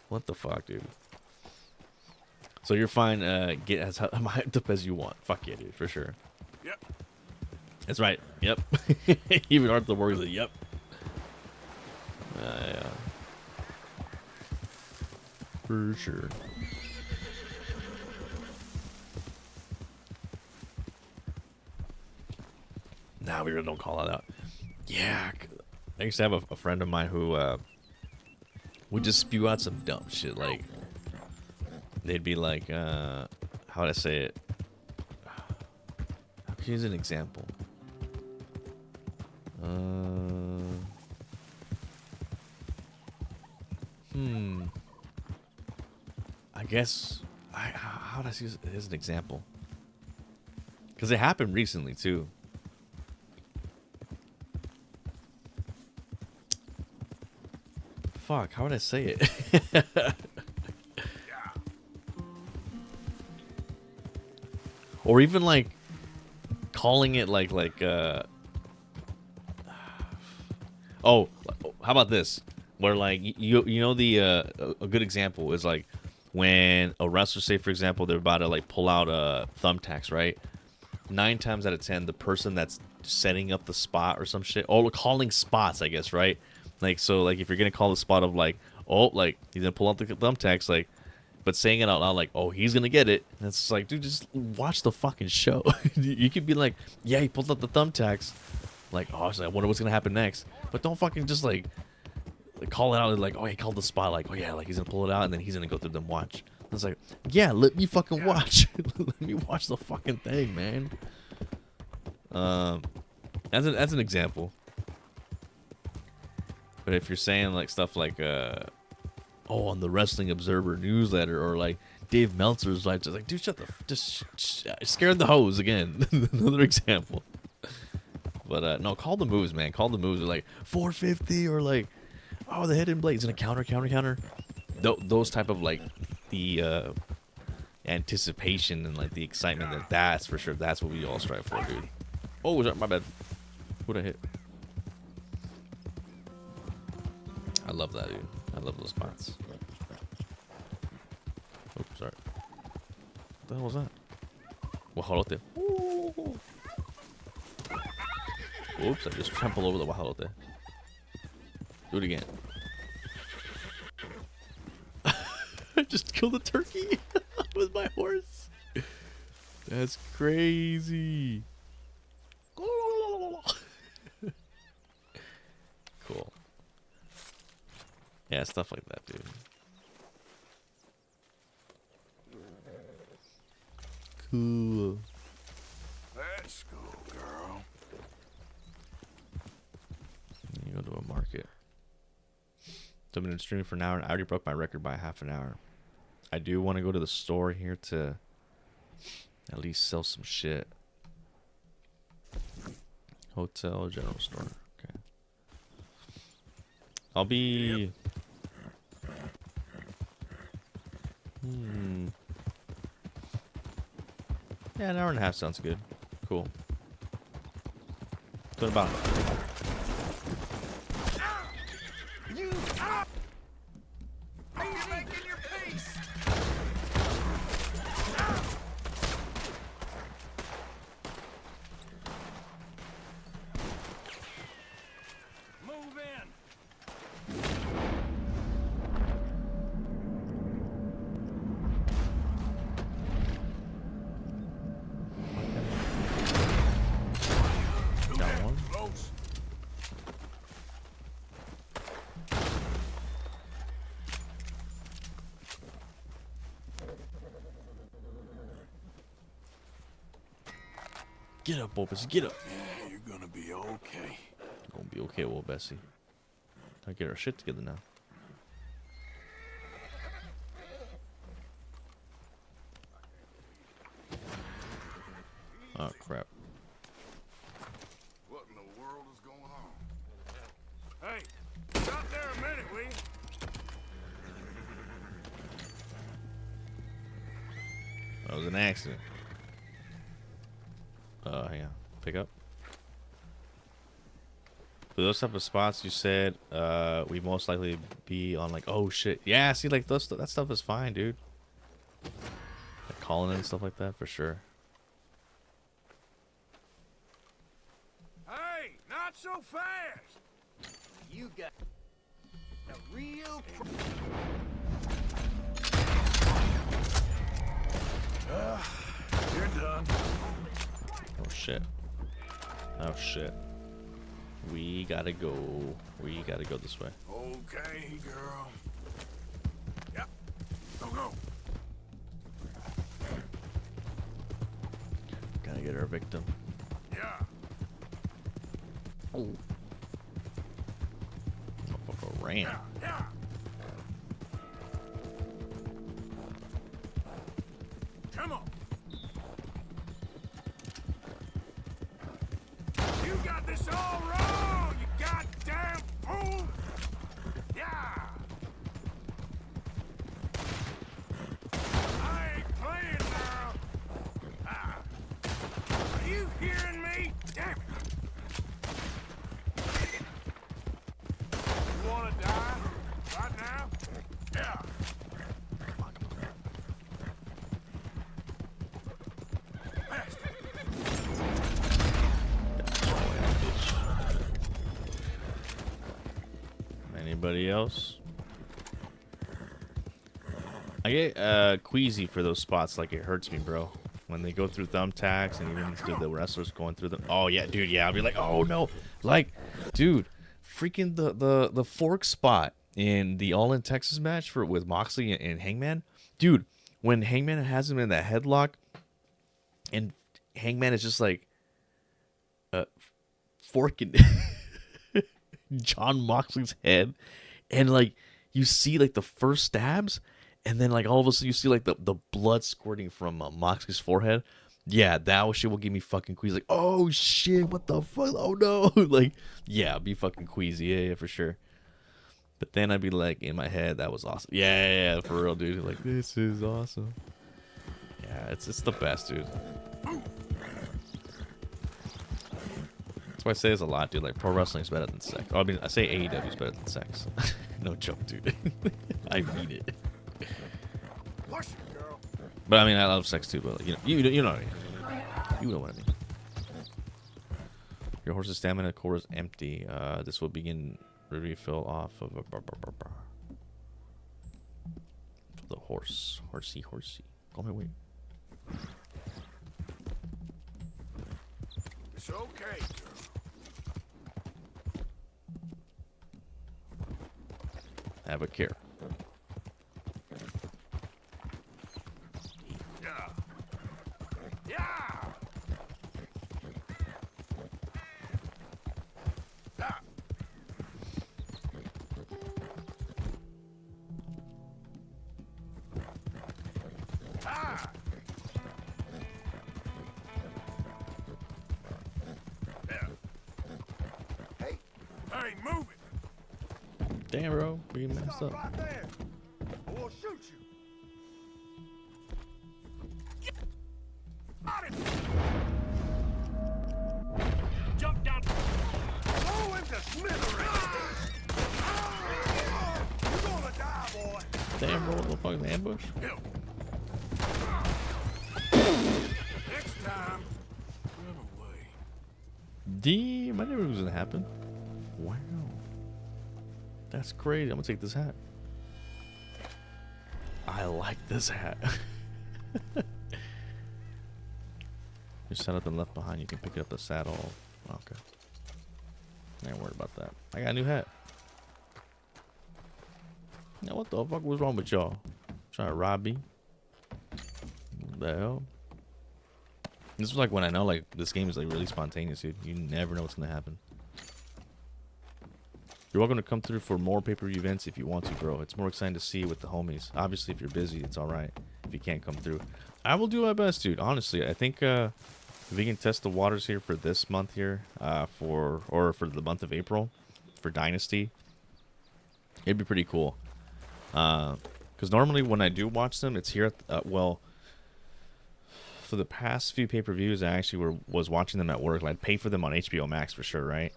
What the fuck, dude? So you're fine. Get as hyped up as you want. Fuck yeah, dude, for sure. Yep. That's right. Yep. Even Arthur Morgan's like, yep. Yeah. For sure. Nah, we really don't call that out. Yeah. I used to have a friend of mine who would just spew out some dumb shit. Like, they'd be like, how would I say it? Here's an example. I guess, how would I use it as an example? Because it happened recently, too. Fuck, how would I say it? Or even like calling it like oh, how about this? Where like you know the a good example is like when a wrestler, say for example, they're about to like pull out thumbtacks, right? 9 times out of 10, the person that's setting up the spot or some shit, or calling spots, I guess, right? Like, so, like, if you're gonna call the spot of, like, oh, like, he's gonna pull out the thumbtacks, like, but saying it out loud, like, oh, he's gonna get it. And it's like, dude, just watch the fucking show. You could be like, yeah, he pulled out the thumbtacks. Like, oh, so I wonder what's gonna happen next. But don't fucking just, like call it out, like, oh, he called the spot, like, oh, yeah, like, he's gonna pull it out, and then he's gonna go through them watch. It's like, yeah, let me fucking watch. Let me watch the fucking thing, man. As an example. But if you're saying like stuff like oh, on the Wrestling Observer newsletter, or like Dave Meltzer's like, just like, dude, shut the just scared the hose again. Another example. But no, call the moves, man. Call the moves. Like 450, or like, oh, the hidden blade's gonna counter. Those type of like the anticipation and like the excitement, that's for sure. That's what we all strive for, dude. Oh, my bad. Who'd I hit? I love that, dude. I love those spots. Oh, sorry. What the hell was that? Guajolote. Ooh. Oops, I just trampled over the guajolote. Do it again. I just killed a turkey with my horse. That's crazy. Cool. Yeah, stuff like that, dude. Cool. Let's go, girl. You go to a market. So I've been streaming for an hour, and I already broke my record by half an hour. I do want to go to the store here to at least sell some shit. Hotel, general store. Okay. I'll be... Yeah, an hour and a half sounds good. Cool. What about it? Are you making your peace? Move in. Got one. Close. Get up, Opus. Get up. Yeah, you're gonna be okay. Gonna be okay, well, Bessie. Gotta get our shit together now. Oh crap. What in the world is going on? Hey, stop there a minute, will you? That was an accident. Hang on. Pick up. For those type of spots, you said we most likely be on like, oh shit, yeah. See, like that stuff is fine, dude. Like calling it and stuff like that for sure. Hey, not so fast. You got a real. You're done. Oh shit. Oh shit. We gotta go. We gotta go this way. Okay, girl. Yep. Go. Gotta get our victim. Yeah. Oh. Motherfucker ran. Yeah. Come on. You got this all wrong, you goddamn fool! Yeah! I ain't playing now! Ah. Are you hearing me? Damn it! You wanna die? Right now? Yeah! Anybody else? I get queasy for those spots. Like it hurts me, bro. When they go through thumbtacks and even the wrestlers going through them. Oh yeah, dude. Yeah, I'll be like, oh no, like, dude, freaking the fork spot in the All in Texas match with Moxley and Hangman, dude. When Hangman has him in that headlock, and Hangman is just like, forking John Moxley's head, and like you see like the first stabs, and then like all of a sudden you see like the blood squirting from Moxley's forehead. Yeah, that shit will give me fucking queasy. Like, oh shit, what the fuck? Oh no, like, yeah, I'd be fucking queasy. Yeah, for sure. But then I'd be like in my head, that was awesome. Yeah, for real, dude. Like, this is awesome. Yeah, it's the best, dude. That's why I say this a lot, dude. Like, pro wrestling is better than sex. Oh, I mean, I say AEW is better than sex. No joke, dude. I mean it. Push it, girl. But I mean, I love sex too. But like, you know what I mean. You know what I mean. Your horse's stamina core is empty. This will begin refill off of the horsey. Call me, wait. It's okay, girl. Have a care. Yeah. Yeah. Ah. Ah. Yeah. Hey, move it. Damn, bro, we messed up. Right there. I will shoot you. Got him. Jump down. Blow him to smithereens. You're gonna die, boy. Damn, bro, what the fuck, an ambush? Next time, run away. Damn, I never knew it was gonna happen. Wow. That's crazy. I'm gonna take this hat. I like this hat. You set up and left behind. You can pick it up the saddle. Okay. I ain't worried about that. I got a new hat. Now what the fuck was wrong with y'all? Trying to rob me? What the hell? This is like when I know like this game is like really spontaneous, dude. You never know what's gonna happen. You're welcome to come through for more pay-per-view events if you want to, bro. It's more exciting to see with the homies. Obviously, if you're busy, it's all right. If you can't come through, I will do my best, dude. Honestly, I think if we can test the waters here for this month here, for the month of April, for Dynasty, it'd be pretty cool. Because normally when I do watch them, it's here at well, for the past few pay-per-views, I actually was watching them at work. Like, I'd pay for them on HBO Max for sure, right?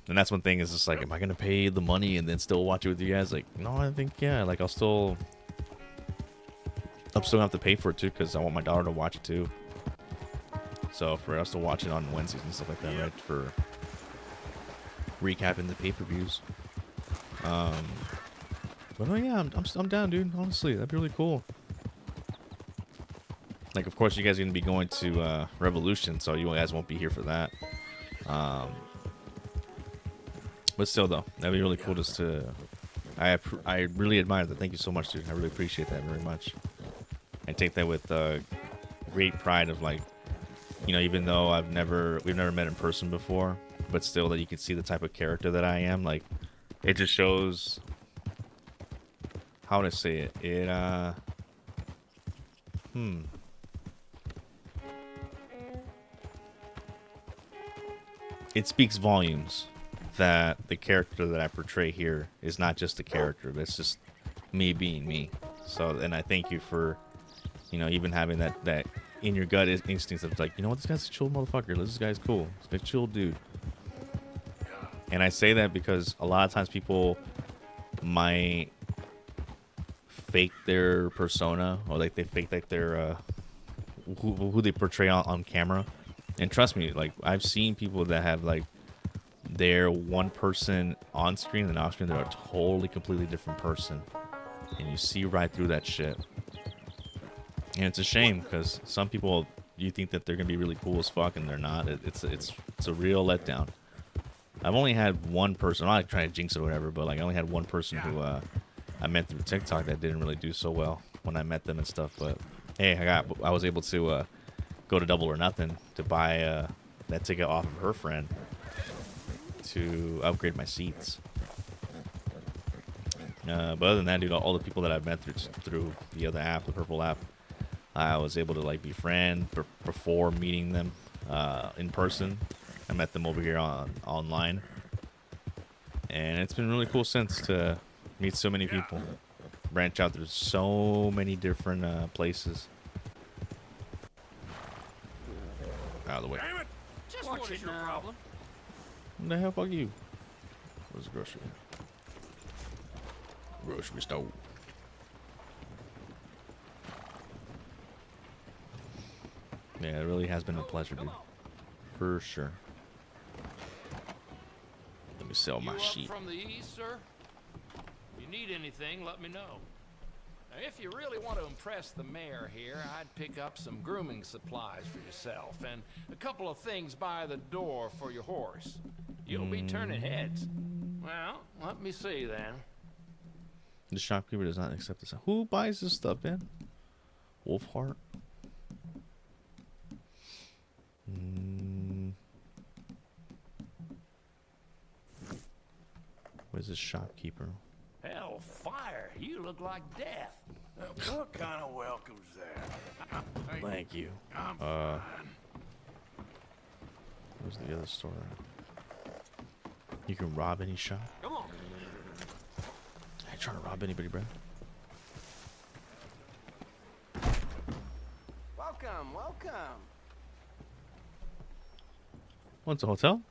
And that's one thing, is just like, am I gonna pay the money and then still watch it with you guys? Like, no, I think, yeah, like I'm still gonna have to pay for it too, because I want my daughter to watch it too. So for us to watch it on Wednesdays and stuff like that, right? For recapping the pay-per-views. But oh yeah, I'm down, dude. Honestly, that'd be really cool. Like, of course, you guys are gonna be going to Revolution, so you guys won't be here for that. But still, though, that'd be really cool just to... I really admire that. Thank you so much, dude. I really appreciate that very much. I take that with great pride of, like, you know, even though we've never met in person before, but still that you can see the type of character that I am. Like, it just shows... How would I say it? It speaks volumes that the character that I portray here is not just a character, but it's just me being me. So, and I thank you for, you know, even having that in your gut instincts of like, you know what, this guy's a chill motherfucker. This guy's cool. This guy's a chill dude. And I say that because a lot of times people might fake their persona, or like they fake like their who they portray on camera. And trust me, like, I've seen people that have like they're one person on screen and off screen they're a totally completely different person, and you see right through that shit. And it's a shame, because some people, you think that they're gonna be really cool as fuck and they're not. It's a real letdown. I've only had one person, I'm not trying to jinx it or whatever, but like I only had one person who I met through TikTok that didn't really do so well when I met them and stuff. But hey, I was able to go to Double or Nothing to buy that ticket off of her friend to upgrade my seats. But other than that, dude, all the people that I've met through the other app, the Purple app, I was able to like befriend before meeting them in person. I met them over here online, and it's been really cool since to meet so many people, branch out. There's so many different places. Out of the way. Damn it! Just Watch what it is your now. problem? What the hell, fuck you? Where's the grocery? Grocery store. Yeah, it really has been a pleasure, dude. For sure. Let me sell my sheep. From the east, sir? If you need anything, let me know. Now, if you really want to impress the mayor here, I'd pick up some grooming supplies for yourself and a couple of things by the door for your horse. You'll be turning heads. Well, let me see then. The shopkeeper does not accept this. Who buys this stuff, man? Wolfheart? Where's this shopkeeper? Hellfire, you look like death. What kind of welcome's that? Thank you. I'm fine. Where's the other store? You can rob any shop? Come on. I ain't trying to rob anybody, bro. Welcome, welcome. What's a hotel?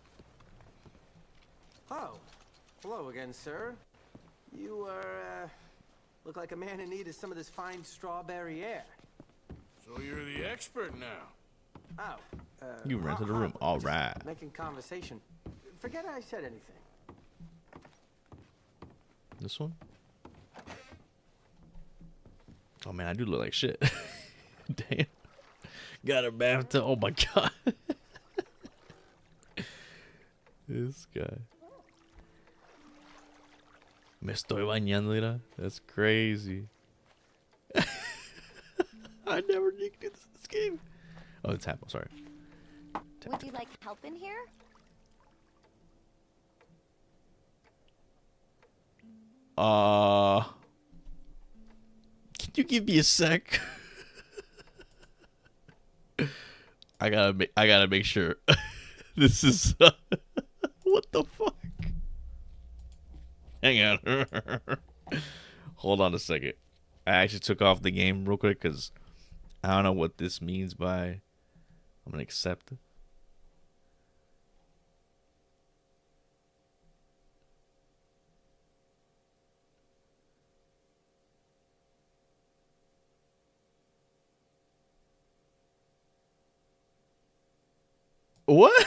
Oh, hello again, sir. You look like a man in need of some of this fine strawberry air. So you're the expert now. Oh, You rented a room. All just right. Making conversation. Forget I said anything. This one? Oh man, I do look like shit. Damn. Got a bathtub. Oh my god. This guy. Me estoy bañando, mira. That's crazy. I never did do this game. Oh, it's Apple. Sorry. Would you like help in here? Can you give me a sec? I gotta make sure. This is what the fuck? Hang on. Hold on a second. I actually took off the game real quick because I don't know what this means by. I'm gonna accept it. What?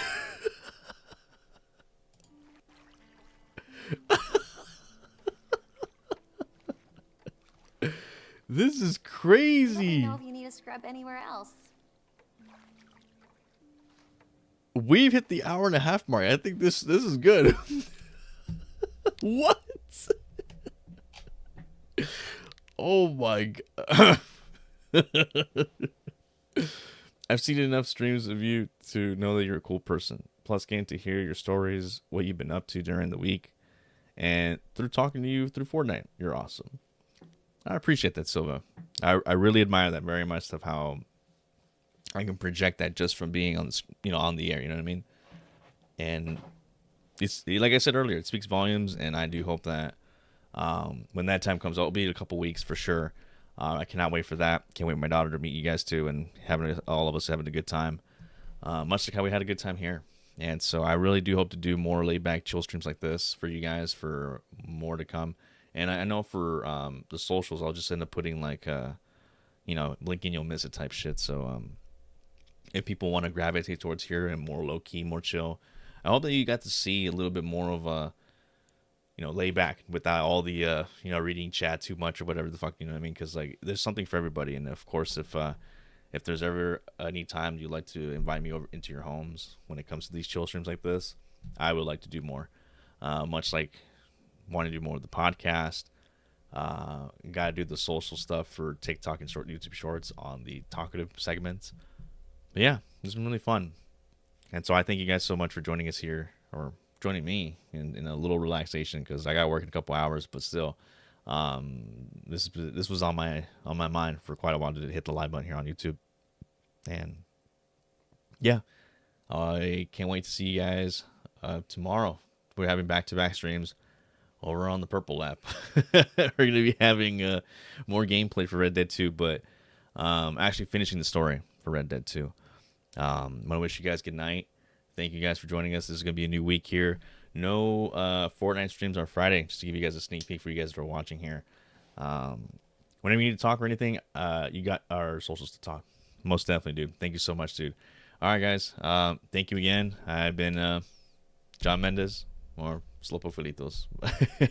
This is Let me crazy. know if you need a scrub anywhere else. We've hit the hour-and-a-half mark. I think this is good. What? Oh my god. I've seen enough streams of you to know that you're a cool person. Plus, getting to hear your stories, what you've been up to during the week, and through talking to you through Fortnite. You're awesome. I appreciate that, Silva. I really admire that very much, of how I can project that just from being on the, on the air. You know what I mean? And it's like I said earlier, it speaks volumes, and I do hope that when that time comes, it'll be a couple weeks for sure. I cannot wait for that. Can't wait for my daughter to meet you guys too, and all of us having a good time. Much like how we had a good time here. And so I really do hope to do more laid back chill streams like this for you guys for more to come. And I know for the socials, I'll just end up putting like, link and you'll miss it type shit. So if people want to gravitate towards here and more low key, more chill, I hope that you got to see a little bit more of a, lay back without all the, reading chat too much or whatever the fuck, you know what I mean? Because like there's something for everybody. And of course, if there's ever any time you'd like to invite me over into your homes when it comes to these chill streams like this, I would like to do more. Much like wanting to do more of the podcast. Got to do the social stuff for TikTok and short YouTube shorts on the talkative segments. But yeah, it's been really fun. And so I thank you guys so much for joining us here, or joining me in a little relaxation, because I got to work in a couple hours, but still, this was on my mind for quite a while to hit the live button here on YouTube. And yeah, I can't wait to see you guys tomorrow. We're having back-to-back streams over on the Purple app. We're going to be having more gameplay for Red Dead 2, but actually finishing the story for Red Dead 2. I want to wish you guys good night. Thank you guys for joining us. This is going to be a new week here. No Fortnite streams on Friday, just to give you guys a sneak peek for you guys that are watching here. Whenever you need to talk or anything, you got our socials to talk. Most definitely, dude. Thank you so much, dude. All right, guys. Thank you again. I've been John Mendez, or Slowpoke Felitos.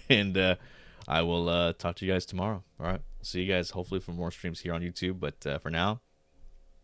And I will talk to you guys tomorrow. All right. See you guys hopefully for more streams here on YouTube. But for now,